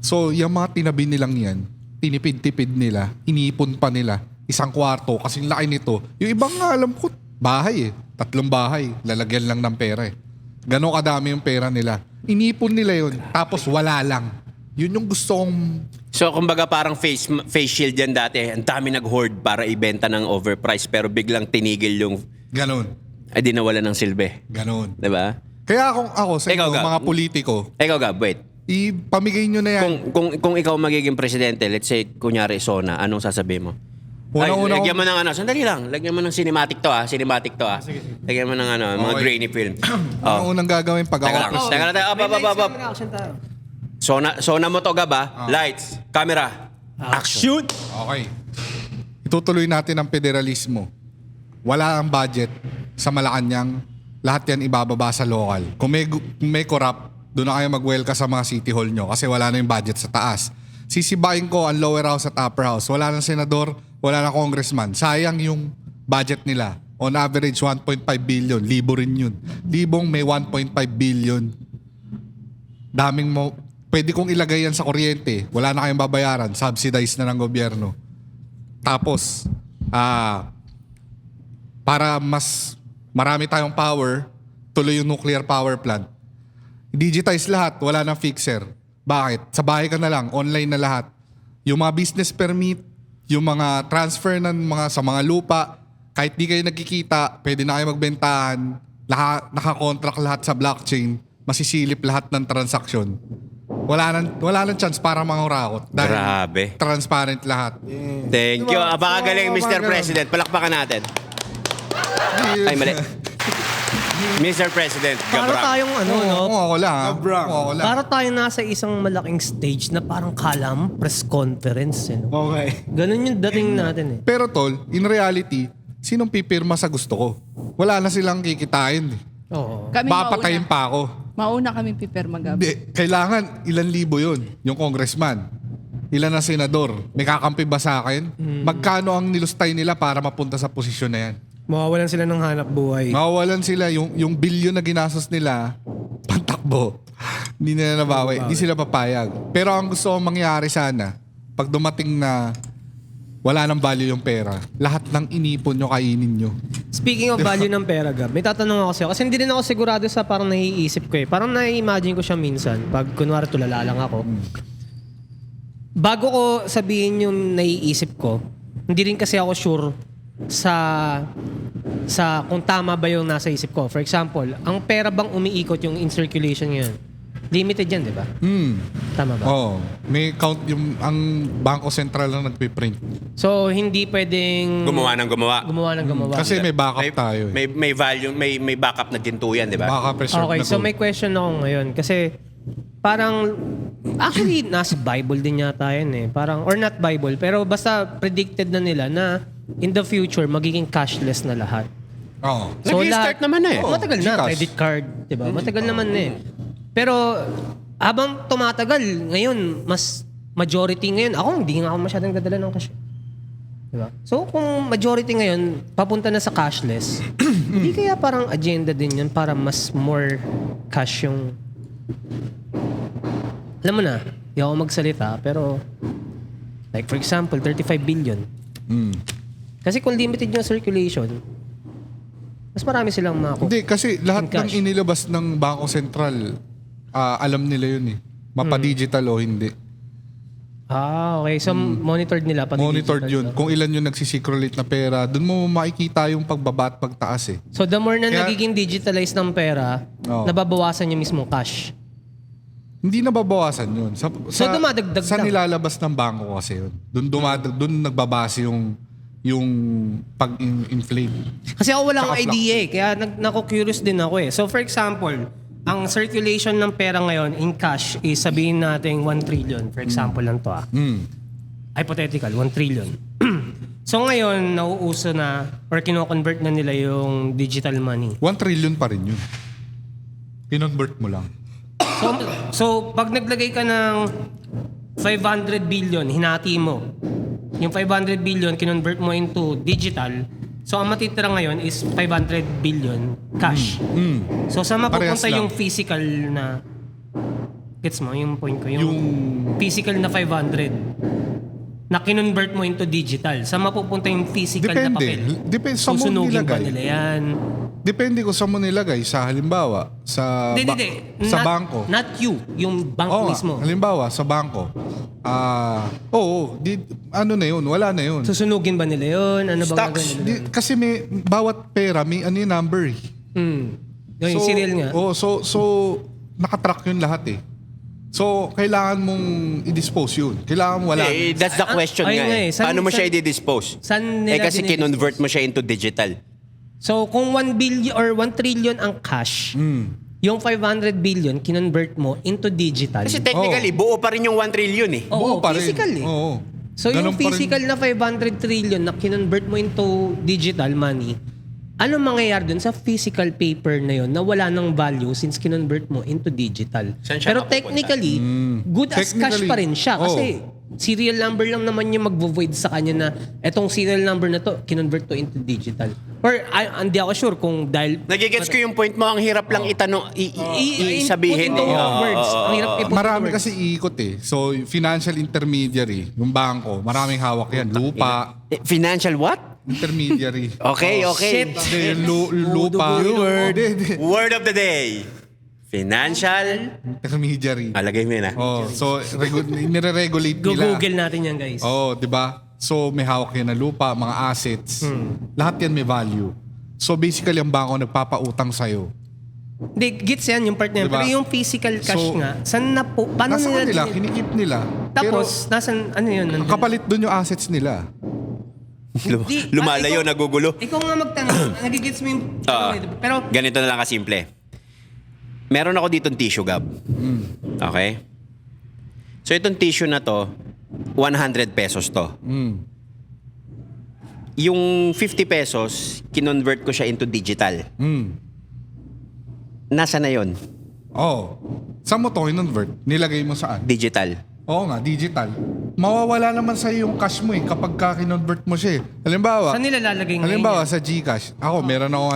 So, yung mga tinabi nilang yan, tinipid-tipid nila, iniipon pa nila, 1 kwarto, kasi laki nito. Yung ibang nga alam ko, bahay eh. 3 bahay, lalagyan lang ng pera eh. Ganon kadami yung pera nila. Inipon nila yun, tapos wala lang. Yun yung gusto kong... So kumbaga parang face shield yan dati. Ang dami nag-hoard para ibenta ng overpriced pero biglang tinigil yung Ganon. ay di nawala ng silbi. Ganon. 'Di ba? Kaya kung ako sa Ikaw, inyo, Gab. mga politiko, Ikaw Gab, wait. ipamigay nyo na yan. Kung ikaw magiging presidente, let's say kunyari Sona, anong sasabihin mo? Unang-una lagyan mo ng ano, sandali lang. Lagyan mo ng cinematic to ah. Lagyan mo ng ano, mga Okay. grainy film. Ang unang gagawin pag Teka lang. ako... Teka lang. Sona mo to Gab ah. Lights, camera, action! Okay. Itutuloy natin ang federalismo. Wala ang budget sa Malacanang. Lahat yan ibababa sa local. Kung may corrupt, doon na kayo mag-welcome sa mga city hall nyo kasi wala na yung budget sa taas. Sisibain ko ang lower house at upper house. Wala ng senador, wala ng congressman. Sayang yung budget nila. On average, 1.5 billion. Libo rin yun. Libong may 1.5 billion. Daming mo... Pwede kong ilagay yan sa kuryente. Wala na kayong babayaran. Subsidize na ng gobyerno. Tapos, para mas marami tayong power, tuloy yung nuclear power plant. Digitize lahat, wala nang fixer. Bakit? Sa bahay ka na lang, online na lahat. Yung mga business permit, yung mga transfer sa mga lupa, kahit di kayo nagkikita, pwede na kayo magbentahan, naka-contract lahat sa blockchain, masisilip lahat ng transaksyon. Wala nang chance para mangurakot. Dahil Grabe. transparent lahat. Thank you. Diba? Abakagaling, So, Mr. mga President. Palakpakan natin. Ay, mali. Mr. President, Para Gabrang. tayong no? Kung ako lang, ha? Gabrang. Kung ako lang. Para tayong nasa isang malaking stage na parang kala mo press conference. No? Okay. Ganun yung dating natin eh. Pero tol, in reality, sinong pipirma sa gusto ko? Wala na silang kikitain. Oo. Kami Papatayin mauna. pa ako. Mauna kami pipirma, Gab. Hindi, kailangan ilan libo yun, yung congressman. Ilan na senador. May kakampi ba sa akin? Magkano ang nilustay nila para mapunta sa posisyon na yan? Mawawalan sila ng hanap buhay. Mawawalan sila yung bilyon na ginastos nila, pantakbo. Hindi nila nabawi. Hindi sila papayag. Pero ang gusto kong mangyari sana, pag dumating na wala nang value yung pera, lahat ng inipon nyo, kainin nyo. Speaking of value ng pera, Gab, may tatanong ako sa'yo. Kasi hindi rin ako sigurado sa parang naiisip ko eh. Parang nai-imagine ko siya minsan. Pag kunwari tulala lang ako. Bago ko sabihin yung naiisip ko, hindi rin kasi ako sure sa kung tama ba yung nasa isip ko. For example, ang pera bang umiikot yung in circulation ngayon? Limited yan, di ba? Tama ba? Oh, may count ang Bangko Sentral lang nagpiprint. So, hindi pwedeng Gumawa ng gumawa. gumawa. Kasi may backup tayo. May value, may backup na ginto yan, di ba? Baka preserve Okay, na so gold. may question ako ngayon. Kasi parang, actually, nasa Bible din yata yun eh. Parang, or not Bible, pero basta predicted na nila na in the future, magiging cashless na lahat. Oo. Nag-restart naman na eh. Oo, matagal na. Gcash. Credit card, di ba? Matagal naman na eh. Pero, habang tumatagal, ngayon, mas majority ngayon, ako hindi nga ako masyadong dadala ng cash. Di ba? So, kung majority ngayon, papunta na sa cashless, hindi kaya parang agenda din yun para mas more cash yung... Alam mo na, hindi ako magsalita, pero like for example, 35 billion. Kasi kung limited yung circulation, mas marami silang makuha. Hindi, kasi lahat In cash. ng inilabas ng Bangko Sentral, alam nila yun eh. Mapa-digital o hindi. Ah, okay. So, monitored nila pati Monitored digital, yun. no? Kung ilan yung nagsisecrolate na pera, dun mo makikita yung pagbaba at pagtaas eh. So, the more na Kaya- nagiging digitalized ng pera, Oo. nababawasan yung mismong cash. Hindi na babawasan yun. So, dumadagdag sa lang. nilalabas ng bangko kasi yun. Dun nagbabase yung pag-inflate. Kasi ako walang Tsaka idea eh. Kaya nako-curious din ako eh. So, for example, ang circulation ng pera ngayon in cash is sabihin natin 1 trillion. For example lang to Hypothetical, 1 trillion. So, ngayon, nauuso na or kino-convert na nila yung digital money. 1 trillion pa rin yun. Kinonvert mo lang. So, pag naglagay ka ng 500 billion, hinati mo. Yung 500 billion, kinonvert mo into digital. So, ang matitira ngayon is 500 billion cash. So, saan Parehas mapupunta lang. yung physical na... Gets mo yung point ko? Yung physical na 500 na kinonvert mo into digital. Saan mapupunta yung physical na Depende. papel? Depende sa mo Susunugin ba nilagay. nila yan? Depende kung saan mo nilagay. Sa halimbawa, sa Not- bangko. Not you, yung bank Oo, mismo. halimbawa, sa bangko. Ano na yun? Wala na yun. Susunugin ba nila yun? Ano bang Stocks. gagawin nila? Kasi may bawat pera, may ano yung number eh. Yung serial nga. So nakatrack yun lahat eh. So, kailangan mong i-dispose yun. Kailangan wala. Eh, that's the question ayun nga nga eh. eh. Saan- Paano mo siya saan- i-dispose? saan nila Kasi dinidispose? kinonvert mo siya into digital. So, kung 1 billion or 1 trillion ang cash, yung 500 billion, kinonvert mo into digital. Kasi technically, buo pa rin yung 1 trillion eh. Oo, Buo pa rin. physical eh. Oo. So, Ganun yung pa rin. physical na 500 trillion na kinonvert mo into digital money, ano mangyayari dun sa physical paper na yun na wala ng value since kinonvert mo into digital? Saan siya Pero mapupunta? technically, good as cash Technically, pa rin siya. Kasi serial number lang naman yung mag-void sa kanya na etong serial number na to, kinonvert to into digital. Or hindi ako sure kung dahil... Nagigets ko yung point mo, ang hirap lang itanong, sabihin Put eh. into Oo, words. oo, Ang hirap oo. i-put into Marami words. kasi iikot eh. So, financial intermediary, yung bangko, maraming hawak yan. Lupa, Financial what? intermediary. Okay, okay. Hindi, lupa. Word of the day. Financial. Intermediary. Alagay mo yun ah. So, nire-regulate nila. Google natin yan, guys. Di ba? So, may hawak yan na lupa, mga assets. Lahat yan may value. So, basically, ang bangko nagpapautang sa'yo Hindi, gets yan yung part na yan. Diba? Pero yung physical cash So, nga, saan na po? Paano Nasa nila? kanila, kinikip nila. Tapos, nasan, ano yun? Pero, nandun? kapalit doon yung assets nila. Hindi. Lumalayo, Ikaw- nagugulo. Ikaw nga magtanong, nagigits mo yung... Oo. Pero, Ganito na lang kasimple. Meron ako ditong tissue, Gab. Okay? So itong tissue na to, 100 pesos to. Yung 50 pesos, kinonvert ko siya into digital. Nasa na yon? Oh. Saan mo to convert? Nilagay mo saan? Digital. Oo nga, digital. Mawawala naman sa yung cash mo kapag ka-convert mo siya. Halimbawa, saan nila lalagay ngayon? halimbawa yan? sa GCash. Ako, meron ako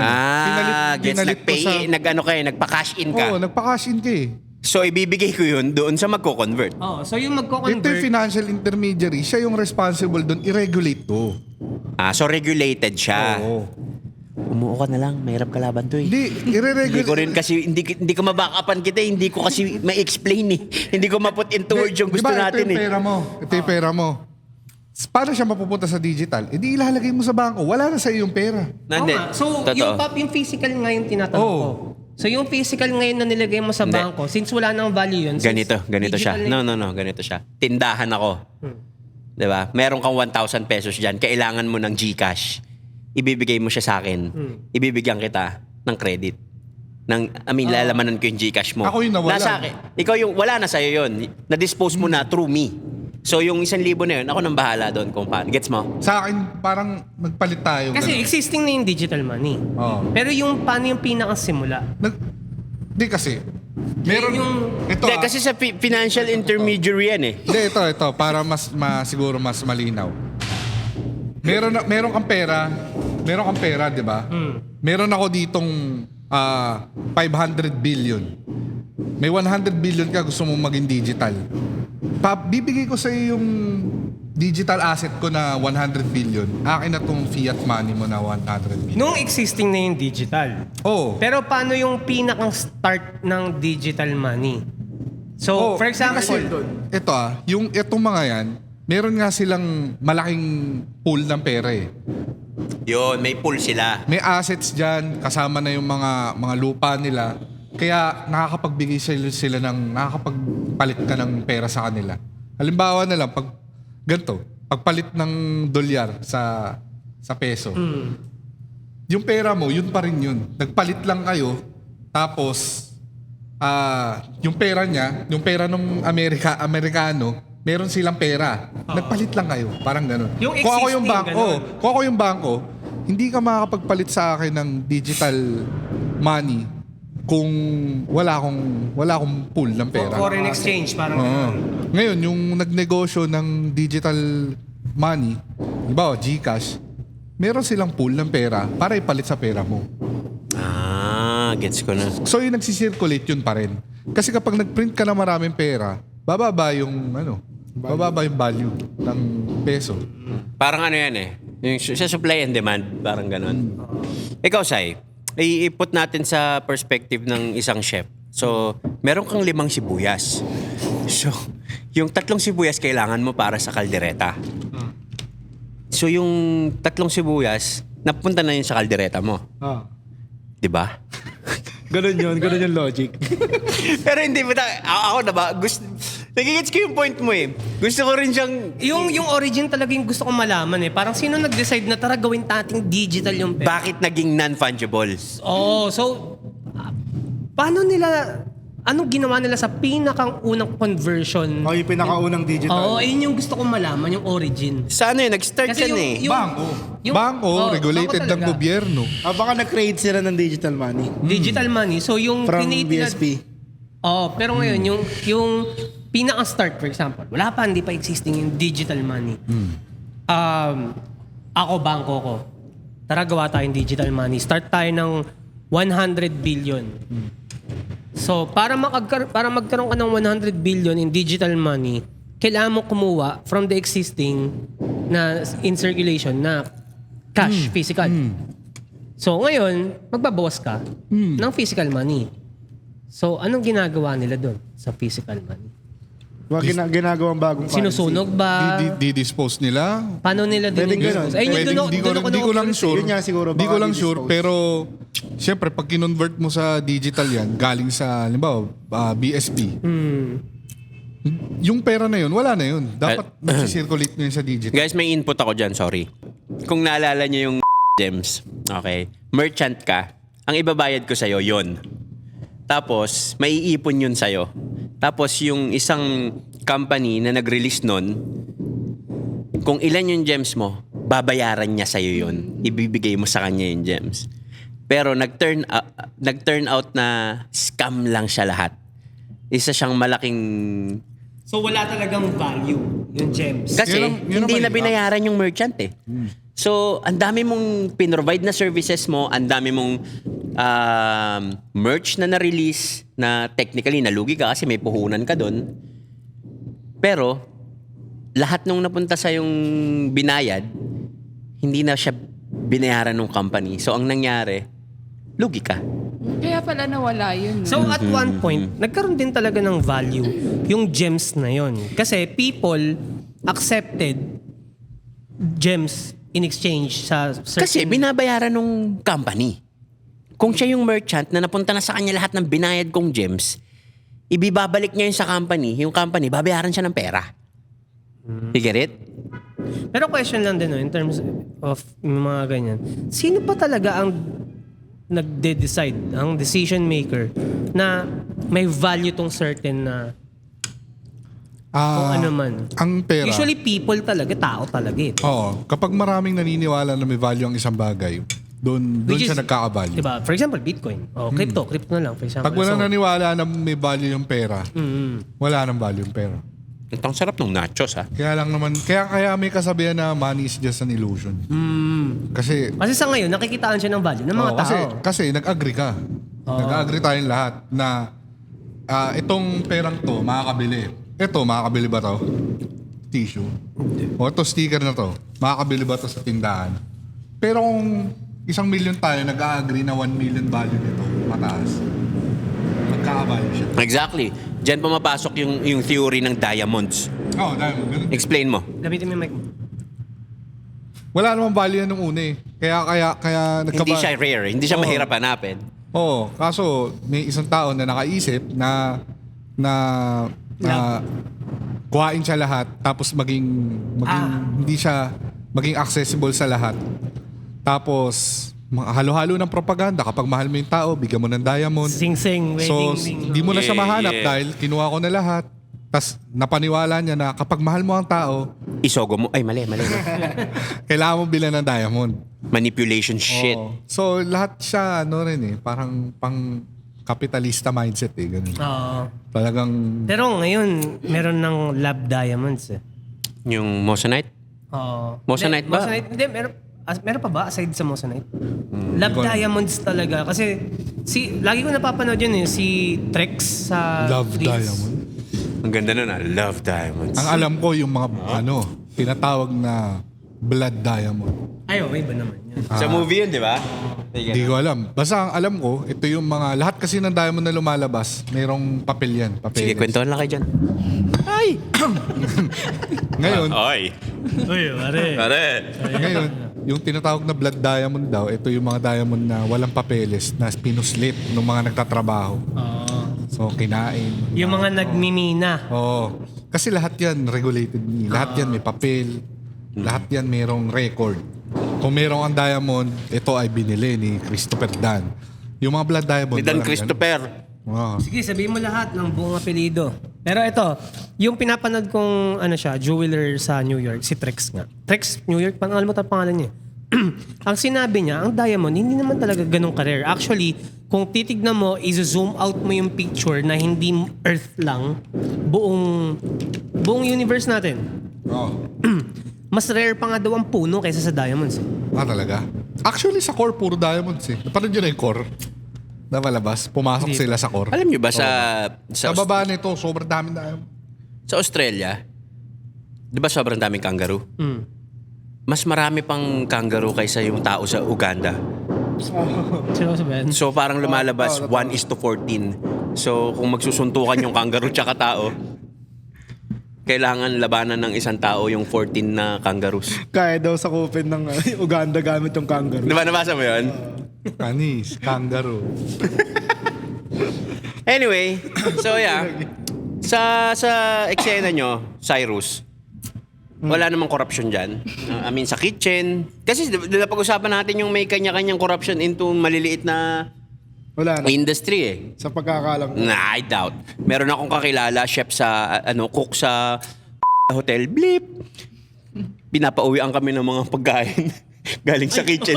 Gets, nag-pay, nagpa-cash in ka. Oo, nagpa-cash in ka eh. So ibibigay ko yun doon sa magko-convert. Oh, so yung Ito yung magko-convert, financial intermediary, siya yung responsible doon, i-regulate to. So regulated siya. Oo. Umuo ka na lang, mahirap kalaban to eh. Hindi, Hindi ko i-regulate. rin kasi, hindi ko mabackupan kita, hindi ko kasi ma-explain eh. Hindi ko ma-put into words yung gusto natin ito yung eh. pera mo. Ito yung pera mo. Paano siya mapupunta sa digital? E di ilalagay mo sa bangko. Wala na sa iyo yung pera. Nandi, Oo nga. So, totoo. yung physical nga yung tinatanong Oo. ko. So, yung physical ngayon na nilagay mo sa Hindi. bangko, since wala nang value yun. since Ganito siya. digital na- No, ganito siya. Tindahan ako. 'Di ba? Meron kang 1,000 pesos diyan, kailangan mo ng GCash. Ibibigay mo siya sa akin. Ibibigyan kita ng credit. Lalamanan ko yung GCash mo. Ako yung nawala. Nasa akin. Ikaw yung wala na sa'yo yun. Na-dispose mo na through me. So yung 1,000 na yun, ako nang bahala doon kung paano. Gets mo? Sa akin, parang nagpalit tayo. Kasi ganun. existing na yung digital money. Oo. Pero yung paano yung pinakasimula? Di kasi. Meron ito. Hindi, kasi sa financial intermediary yan eh. Hindi, ito. Para siguro mas malinaw. Meron kang pera, di ba? Meron ako ditong 500 billion. May 100 billion ka, gusto mong maging digital. Bibigay ko sa iyo yung digital asset ko na 100 billion. Akin na tong fiat money mo na 100 billion. Nung existing na yung digital. Oo. Pero paano yung pinakang start ng digital money? So, Oo, for example, kasi ito itong mga yan, meron nga silang malaking pool ng pera eh. Yun, may pool sila. May assets dyan, kasama na yung mga lupa nila. Kaya nakakapagbigay sila ng, nakakapagpalit ka ng pera sa kanila. Halimbawa na lang, pagpalit ng dolyar sa peso, yung pera mo, yun pa rin yun. Nagpalit lang kayo, tapos yung pera niya, yung pera ng Amerikano, meron silang pera. Nagpalit lang kayo, parang gano'n. Yung Kung ako yung existing, bangko, ganun. kung ako yung bangko, hindi ka makakapagpalit sa akin ng digital money kung wala akong pool ng pera. foreign exchange, parang Oo. ganun. Ngayon, yung nagnegosyo ng digital money, diba, GCash, meron silang pool ng pera para ipalit sa pera mo. Gets ko na. So yung nagsisirculate yun pa rin. Kasi kapag nagprint ka ng maraming pera, bababa yung value ng peso. Parang ano yan eh. Yung sa supply and demand, parang ganon. Ikaw, Sai, iipot natin sa perspective ng isang chef. So, meron kang 5 sibuyas. So, yung 3 sibuyas kailangan mo para sa kaldereta. So, yung 3 sibuyas, napunta na yun sa kaldereta mo. Di ba? Ganun yung logic. Pero hindi ba, ako na ba, nagigets ko yung point mo eh. Gusto ko rin siyang, Yung origin talaga yung gusto kong malaman eh. Parang sino nag-decide na tara gawin nating digital yung pera? bakit naging non-fungible? So, paano nila, anong ginawa nila sa pinakang unang conversion? Yung pinakaunang digital. Oo, ayun yung gusto kong malaman, yung origin. Sa ano yun, nag-start Kasi yan eh. Bangko, regulated ng talaga. gobyerno. Baka nag-create sila ng digital money. Digital money. So, yung From create nila- BSP. pero ngayon, yung pinaka-start, for example, wala pa, hindi pa existing yung digital money. Ako, bangko ko. Tara, gawa tayong digital money. Start tayo ng 100 billion. So, para magkaroon ka ng 100 billion in digital money, kailangan mo kumuha from the existing na in circulation na cash, physical. So, ngayon, magbabawas ka ng physical money. So, anong ginagawa nila doon sa physical money? Ginagawang bagong currency. Sinusunog ba? Di-dispose nila. Paano nila Pwedeng dinidispose? ganun. Ayun yung Pwede, di ko lang sure. Yun nga siguro, Di ko baka lang sure, di-dispose. pero siyempre, pag kinonvert mo sa digital yan, galing sa, halimbawa, BSP, yung pera na yun, wala na yun. Dapat magsisirculate mo yun sa digital. Guys, may input ako dyan, sorry. Kung naalala niyo yung gems, okay, merchant ka, ang ibabayad ko sa'yo, yon. Tapos, maiipon yun sa'yo. Tapos, yung isang company na nag-release nun, kung ilan yung gems mo, babayaran niya sa'yo yun. Ibibigay mo sa kanya yung gems. Pero nag-turn out na scam lang siya lahat. Isa siyang malaking... So wala talagang value yung gems. Kasi Yun ang hindi na mahirap. binayaran yung merchant eh. So, ang dami mong pinrovide na services mo, ang dami mong merch na na-release na technically nalugi ka kasi may puhunan ka doon. Pero, lahat nung napunta sa yung binayad, hindi na siya binayaran ng company. So, ang nangyari, lugi ka. Kaya pala nawala yun. No? So at one point, nagkaroon din talaga ng value yung gems na yon. Kasi people accepted gems in exchange sa certain... Kasi binabayaran ng company. Kung siya yung merchant na napunta na sa kanya lahat ng binayad kong gems, ibibabalik niya yun sa company. Yung company, babayaran siya ng pera. You get it? Pero question lang din, no, in terms of yung mga ganyan. Sino pa talaga ang nagde-decide, ang decision maker, na may value tong certain na kung ano man? Ang pera. Usually people talaga, tao talaga eh. Oo. Kapag maraming naniniwala na may value ang isang bagay, doon Which siya is, nagkaka-value. Diba? For example, Bitcoin. O crypto na lang. For example. Pag wala So, naniwala na may value yung pera, wala nang value yung pera. Ang sarap ng nachos, ha? Kaya lang naman, kaya may kasabihan na money is just an illusion. Kasi Kasi sa ngayon, nakikitaan siya ng value ng mga Oo, tao. Kasi nag-agree ka. Nag-agree tayong lahat na itong perang to, makakabili. Ito, makakabili ba to? Tissue. O ito, sticker na to. Makakabili ba to sa tindahan? Pero kung 1 million tayo, nag-agree na 1 million value nito, mataas. Magkaka-value siya. Exactly. Diyan pumapasok yung theory ng diamonds. Oo, dahil ganun. Explain mo. Gamitin mo yung mic mo. Wala namang value yan nung una eh. Kaya Hindi siya rare. Hindi siya Oo. mahirap hanapin. Oo, kaso may isang tao na nakaisip na kuhain siya lahat tapos maging hindi siya maging accessible sa lahat. Tapos halo-halo ng propaganda, kapag mahal mo yung tao, bigyan mo ng diamond. Sing-sing, So, wedding, hindi mo na siya Yeah, mahanap yeah. dahil kinuha ko na lahat. Tapos napaniwala niya na kapag mahal mo ang tao, Isogo mo. Ay, mali. kailangan mo bilan ng diamond. Manipulation shit. Oo. So, lahat siya, parang pang kapitalista mindset eh. Ganun. Oo. Talagang, Pero ngayon, meron ng lab diamonds eh. Yung Moissanite? Oo. Moissanite ba? Hindi, meron pa ba aside sa Moissanite? Lab Hindi ko alam. diamonds talaga. Kasi, lagi ko napapanood yun eh, si Trex sa love Reels. diamond. Ang ganda nun, Love diamonds. Ang alam ko yung mga, tinatawag na blood diamond. Ay, okay ba naman yun? Sa movie yun, di ba? Hindi ko alam. Basta ang alam ko, ito yung mga, lahat kasi ng diamond na lumalabas, mayroong papel yan. Papeles. Sige, kwentuhan lang kayo dyan. Ngayon, Oy. Uy, pare. Pare. ngayon, yung tinatawag na blood diamond daw, ito yung mga diamond na walang papeles, na pinuslit ng mga nagtatrabaho. Oo. So, kinain. Yung mga nagmimina. Oo. Kasi lahat yan regulated. Lahat yan may papel. Lahat yan mayroong record. Kung mayroong ang diamond, ito ay binili ni Christopher Dan. Yung mga blood diamond. Ni Dan walang Christopher. ganun. Oo. Sige, sabihin mo lahat ng buong apelido. Pero ito, yung pinapanood kong jeweler sa New York, si Trex nga. Trex, New York, alam mo ito pangalan niya. Ang sinabi niya, ang diamond, hindi naman talaga ganun ka-rare. Actually, kung titignan mo, i-zoom out mo yung picture na hindi Earth lang, buong universe natin. Oo. Mas rare pa nga daw ang puno kaysa sa diamonds. Talaga? Actually, sa core, puro diamonds eh. Napanood yun na yung core. Na malabas. Pumasok sila sa core. Alam niyo ba Sa baba nito, sobrang daming diamond. sa Australia, di ba sobrang daming kangaroo? Mas marami pang kangaroo kaysa yung tao sa Uganda. Sino sabihin? So parang lumalabas 1:14. So kung magsusuntukan yung kangaroo tsaka tao, kailangan labanan ng isang tao yung 14 na kangaroos. Kaya daw sakupin ng Uganda gamit yung kangaroo. Di ba nabasa mo yun? Panis, kangaroo. Anyway, so yeah. Sa eksena nyo, Cyrus, wala namang corruption dyan. I mean, sa kitchen. Kasi pag-usapan natin yung may kanya-kanyang corruption into maliliit na Wala na. industry eh. Sa pagkakalang. Nah, I doubt. Meron akong kakilala, chef sa, cook sa hotel. Bleep! Pinapauwian kami ng mga pagkain galing sa kitchen.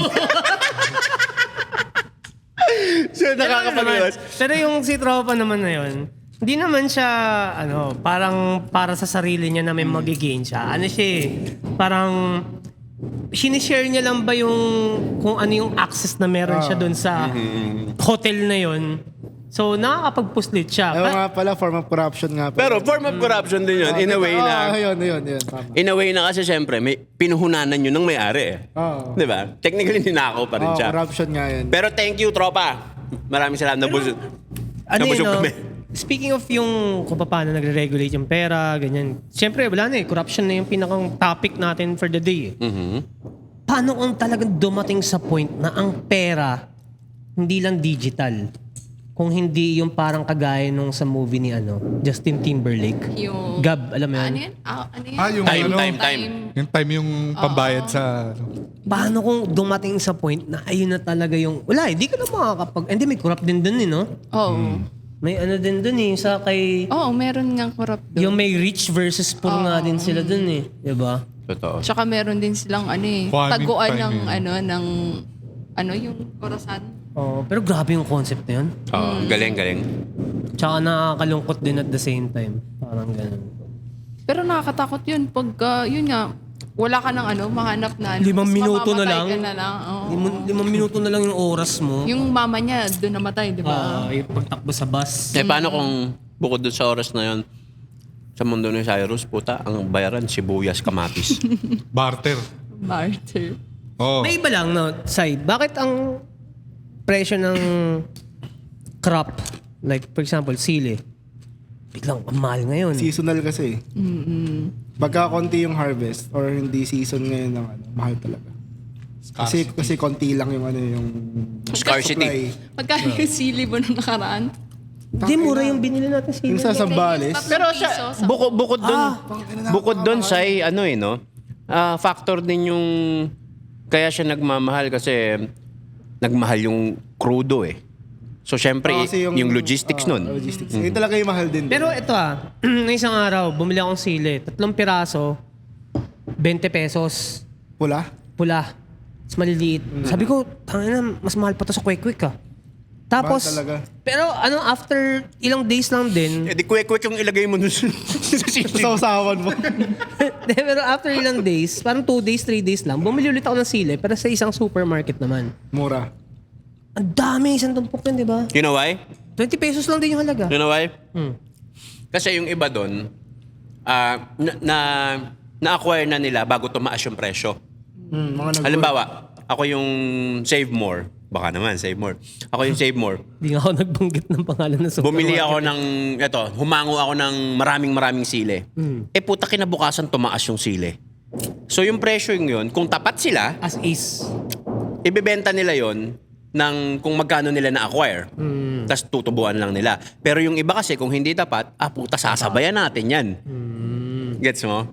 So, nakakapag-iwas. Pero yung si tropa naman na yun, hindi naman siya, parang para sa sarili niya na may magigain siya. Ano siya eh, parang sinishare niya lang ba yung kung ano yung access na meron siya doon sa hotel na yun. So, nakakapagpuslit siya. Ayaw nga pala, form of corruption nga pala. Pero form of corruption din yun, in a way na... Yun. Tama. In a way na kasi syempre, may pinuhunanan yun ng may-ari eh. Oo. Di ba? Technically, ninakaw pa rin siya. Corruption nga yun. Pero thank you, tropa. Maraming salamat. Nabusog kami. Speaking of yung kung paano nagre-regulate yung pera, ganyan. Siyempre, wala na eh. Corruption na yung pinakang topic natin for the day eh. Paano kung talagang dumating sa point na ang pera, hindi lang digital, kung hindi yung parang kagaya nung sa movie ni Justin Timberlake. Yung... Gab, alam mo yun? Ano yan? Ano yan? Yung Time. Yung time yung pambayad sa... Paano kung dumating sa point na ayun na talaga yung... Wala, hindi ka na makakapag... Hindi, may corrupt din dun eh, no? Oo. May ano din dun eh, sa kay... Oo, meron ngang corrupt doon. Yung may rich versus poor nga din sila dun eh. Diba? Totoo. Tsaka meron din silang Farming taguan time ng yung orasan. Oh, pero grabe yung concept na yun. Galing. Tsaka nakakalungkot din at the same time. Parang ganun. Pero nakakatakot yun pag, yun nga, wala ka ng mahanap na. 5 Tapos minuto na mamamatay lang. ka na lang. Oo. 5 minuto na lang yung oras mo. Yung mama niya, doon namatay, di ba? Yung pagtakbo sa bus. Eh, paano kung bukod doon sa oras na yun, sa mundo ni Cyrus, puta, ang bayaran, sibuyas, kamatis. Barter. Martyr. Oh. May iba lang, no? Side, bakit ang presyo ng crop, like for example, sili, biglang ang mahal ngayon. Seasonal kasi. Pagka konti yung harvest or hindi season ngayon ng mahal talaga. Kasi konti lang yung yung Scarcity. supply. Pagka yung sili mo nung nakaraan. Hindi, mura yung binili natin sili. Yung sa Zambales. Pero bukod doon say factor din yung kaya siya nagmamahal kasi nagmahal yung crudo eh. So syempre Kasi yung logistics nun. Logistics. Yun talaga yung mahal din. Pero ito na isang araw, bumili akong sili. 3 piraso, 20 pesos. Pula. Pula. Mas maliliit. Sabi ko, tangina, mas mahal pa to sa Quick ah. Tapos, Mahal talaga. pero after ilang days lang din, Eh di quick yung ilagay mo dun sa sili. Sa usawan mo. pero after ilang days, parang 2 days, 3 days lang, bumili ulit ako ng sili, pero sa isang supermarket naman. Mura. Ang dami, isang tumpok yun, di ba? You know why? 20 pesos lang din yung halaga. You know why? Kasi yung iba doon, na-acquire na nila bago tumaas yung presyo. Halimbawa, ako yung Save More. Baka naman, Save More. Ako yung Save More. Hindi nga ako nagbanggit ng pangalan ng supermarket. Bumili ako humango ako ng maraming sili. Eh puta kinabukasan tumaas yung sili. So yung presyo yun, kung tapat sila, As is. ibebenta nila yon ng kung magkano nila na-acquire. Tapos tutubuan lang nila. Pero yung iba kasi, kung hindi tapat, puta, sasabayan natin yan. Gets mo?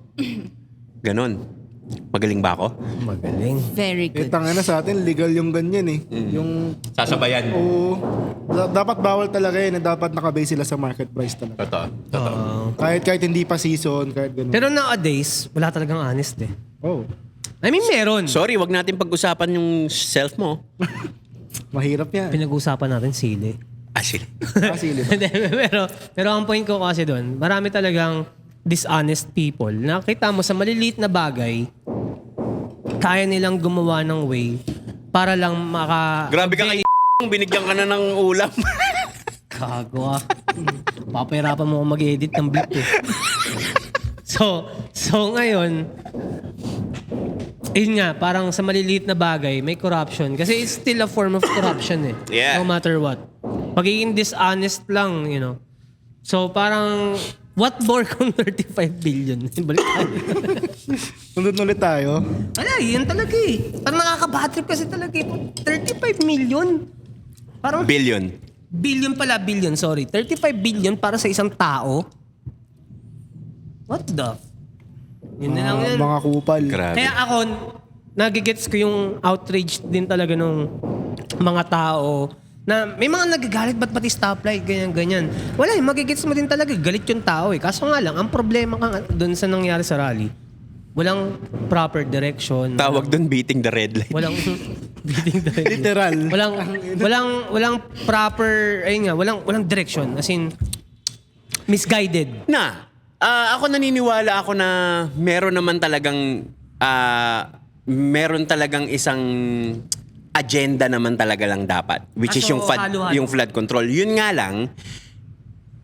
Ganon. Magaling ba ako? Magaling. Very good. Tangina sa atin, legal yung ganyan eh. Yung, Sasabayan. dapat bawal talaga yun. Dapat nakabase sila sa market price talaga. Totoo. Kahit hindi pa season, kahit ganun. Pero nowadays, wala talagang honest eh. Oh, I mean, meron. Sorry, wag natin pag-usapan yung self mo. mahirap yan. Pinag-usapan natin sili. Sili. Sili ba? Hindi, pero ang point ko kasi doon, marami talagang dishonest people. Nakita mo sa maliliit na bagay, kaya nilang gumawa ng way para lang Grabe ka kay binigyan ka na ng ulam. Gago ah. Papahirapan mo akong mag-edit ng blip eh. So ngayon, yun nga, parang sa maliliit na bagay, may corruption. Kasi it's still a form of corruption eh. Yeah. No matter what. Pagiging dishonest lang, you know. So parang What more kung 35 billion? Balik tayo. Nandun ulit tayo. Wala, yun talaga eh. Parang nakaka-bad trip kasi talaga eh. 35 million. Parang Billion. billion, sorry. 35 billion para sa isang tao? What the? Yun na lang yun. Mga kupal. Grabe. Kaya ako, nagigets ko yung outrage din talaga nung mga tao na may mga nagagalit ba't pati stoplight, ganyan. Wala eh, magigets mo din talaga. Galit yung tao eh. Kaso nga lang, ang problema ka doon sa nangyari sa rally, walang proper direction. Tawag doon beating the red light. Walang beating the Literal. walang proper, ayun nga, walang direction. As in, misguided. Ako naniniwala ako na meron naman talagang meron talagang isang agenda naman talaga lang dapat, which is So, yung halo-halo. yung flood control. Yun nga lang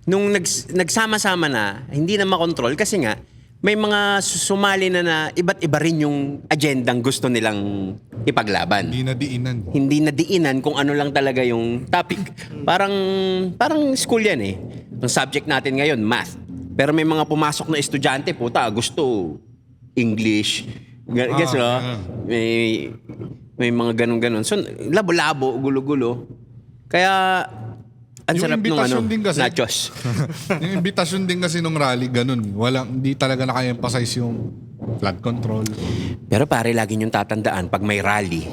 nung nagsama-sama na, hindi na makontrol kasi nga may mga sumali na iba't iba rin yung agendang gusto nilang ipaglaban. Hindi na diinan kung ano lang talaga yung topic. Parang school yan eh. Ang subject natin ngayon, math. Pero may mga pumasok na estudyante, puta, gusto English. Guess no? May mga ganun-ganun. So, labo-labo, gulo-gulo. Kaya, ang Yung sarap nung invitation din kasi. nachos. Yung invitation din kasi nung rally, ganun. Hindi talaga naka-emphasize yung flood control. Pero pare, lagi niyong tatandaan, pag may rally,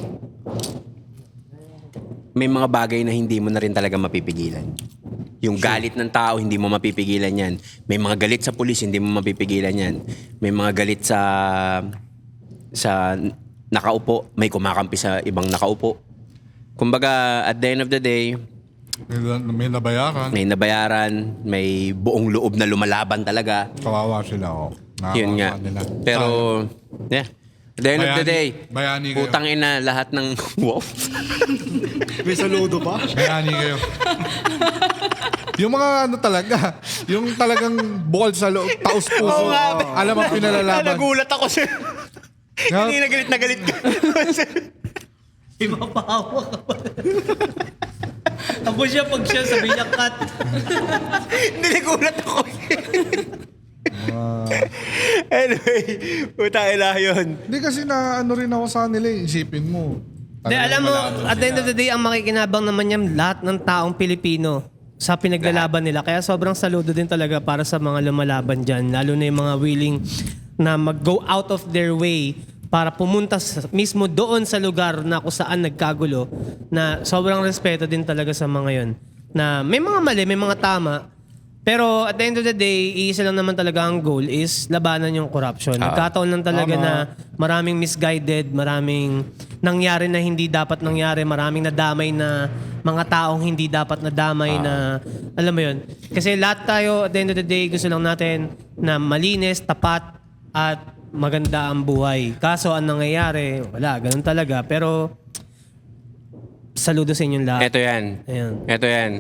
may mga bagay na hindi mo na rin talaga mapipigilan. Yung galit ng tao, hindi mo mapipigilan yan. May mga galit sa pulis, hindi mo mapipigilan yan. May mga galit sa nakaupo, may kumakampi sa ibang nakaupo. Kumbaga, at the end of the day, May nabayaran. may nabayaran, may buong loob na lumalaban talaga. Kawawa sila. Yun nga. Nila. Pero, yeah. At the end of the day, bayani kayo. putang ina lahat ng... Wow. May saludo pa. Bayani kayo. Yung mga ano talaga, yung talagang bukol sa loob, taos puso. Alam ang pinalalaban. Nagulat ako sir. Hindi na galit ka. Ipapahawa ka pa. Tapos siya pag siya sabi niya cut. Hindi nagulat ako. Anyway, puta ila yun. Hindi kasi na ano rin ako sa nila, isipin mo. Hindi, alam mo, at the end of the day, ang makikinabang naman yan lahat ng taong Pilipino sa pinaglalaban nila. Kaya sobrang saludo din talaga para sa mga lumalaban dyan. Lalo na yung mga willing na mag-go out of their way para pumunta mismo doon sa lugar na kung saan nagkagulo, na sobrang respeto din talaga sa mga yon. Na may mga mali, may mga tama, pero at the end of the day, iisa lang naman talaga ang goal is labanan yung corruption. Nagkataon lang talaga na maraming misguided, maraming nangyari na hindi dapat nangyari, maraming nadamay na mga taong hindi dapat nadamay na, alam mo yun. Kasi lahat tayo, at the end of the day, gusto lang natin na malinis, tapat, at maganda ang buhay. Kaso, ang nangyayari, wala, ganun talaga. Pero, saludo sa inyong lahat. Ito yan. Ayan. Ito yan.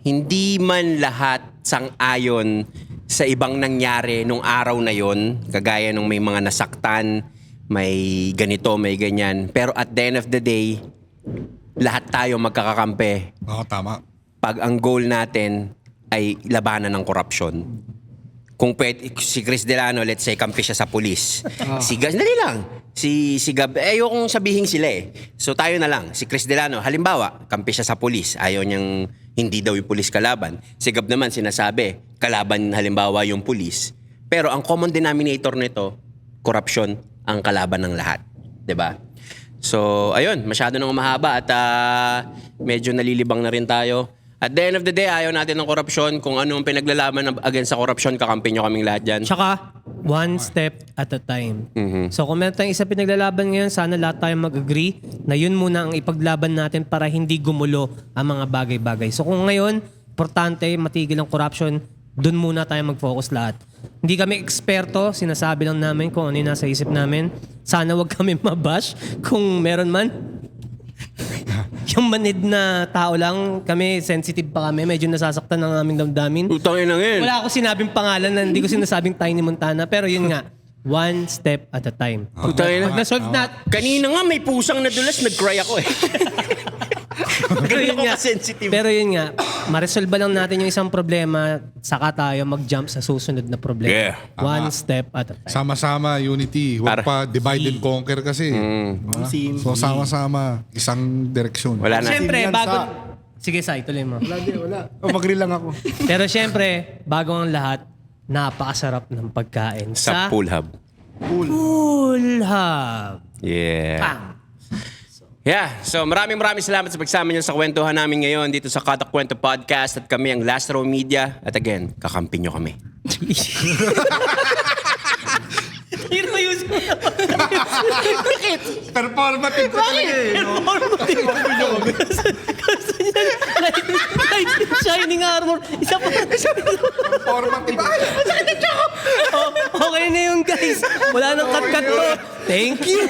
Hindi man lahat sang-ayon sa ibang nangyari nung araw na yon, kagaya nung may mga nasaktan, may ganito, may ganyan. Pero at the end of the day, lahat tayo magkakakampi Oo, tama. pag ang goal natin ay labanan ng korupsyon. Kung pwede, si Chris Delano, let's say, kampi siya sa pulis. Si Gab, dali lang. Si Gab, ayokong sabihin sila eh. So tayo na lang. Si Chris Delano, halimbawa, kampi siya sa pulis. Ayaw niyang hindi daw yung pulis kalaban. Si Gab naman sinasabi, kalaban halimbawa yung pulis. Pero ang common denominator nito, korupsyon ang kalaban ng lahat. 'Di ba? So, ayun, masyado nang mahaba at medyo nalilibang na rin tayo. At the end of the day, ayaw natin ng korupsyon. Kung ano ang pinaglalaban against sa korupsyon, kakampi nyo kaming lahat dyan. Tsaka, one step at a time. So kung meron tayong isa pinaglalaban ngayon, sana lahat tayo mag-agree na yun muna ang ipaglaban natin para hindi gumulo ang mga bagay-bagay. So kung ngayon, importante matigil ang corruption, dun muna tayo mag-focus lahat. Hindi kami eksperto, sinasabi lang namin kung ano yung nasa isip namin. Sana wag kami mabash kung meron man. Yung manid na tao lang, kami, sensitive pa kami, medyo nasasaktan ng aming damdamin. Utangin na ngayon. Wala ako sinabing pangalan na hindi ko sinasabing Tiny Montana, pero yun nga, one step at a time. Utangin na. Pag na-solve na, Kanina nga may pusang nadulas, nag-cry ako eh. Ganun ako nga, ka-sensitive. pero yun nga, maresolba lang natin yung isang problema, saka tayo mag-jump sa susunod na problema. Yeah. One step at a time. Sama-sama, unity. Huwag Para- pa divide and conquer kasi. Diba? So, sama-sama. Isang direksyon. Wala na. Siyempre, Yan bago... sa- Sige, Sai, tuloy mo. Wala. Mag-reel lang ako. Pero siyempre, bago ang lahat, napakasarap ng pagkain Sa Pool Hub. Pool Hub. Yeah. Pang. Yeah, so maraming salamat sa pagsama niyo sa kwentuhan namin ngayon dito sa Katak Kwento Podcast at kami ang Last Row Media. At again, kakampi niyo kami. Yun mo yun. Performative ka talaga eh. Light shining armor. Isa pa. Performative. Oh, okay na yun, guys. Wala nang cut-cut to. Thank you.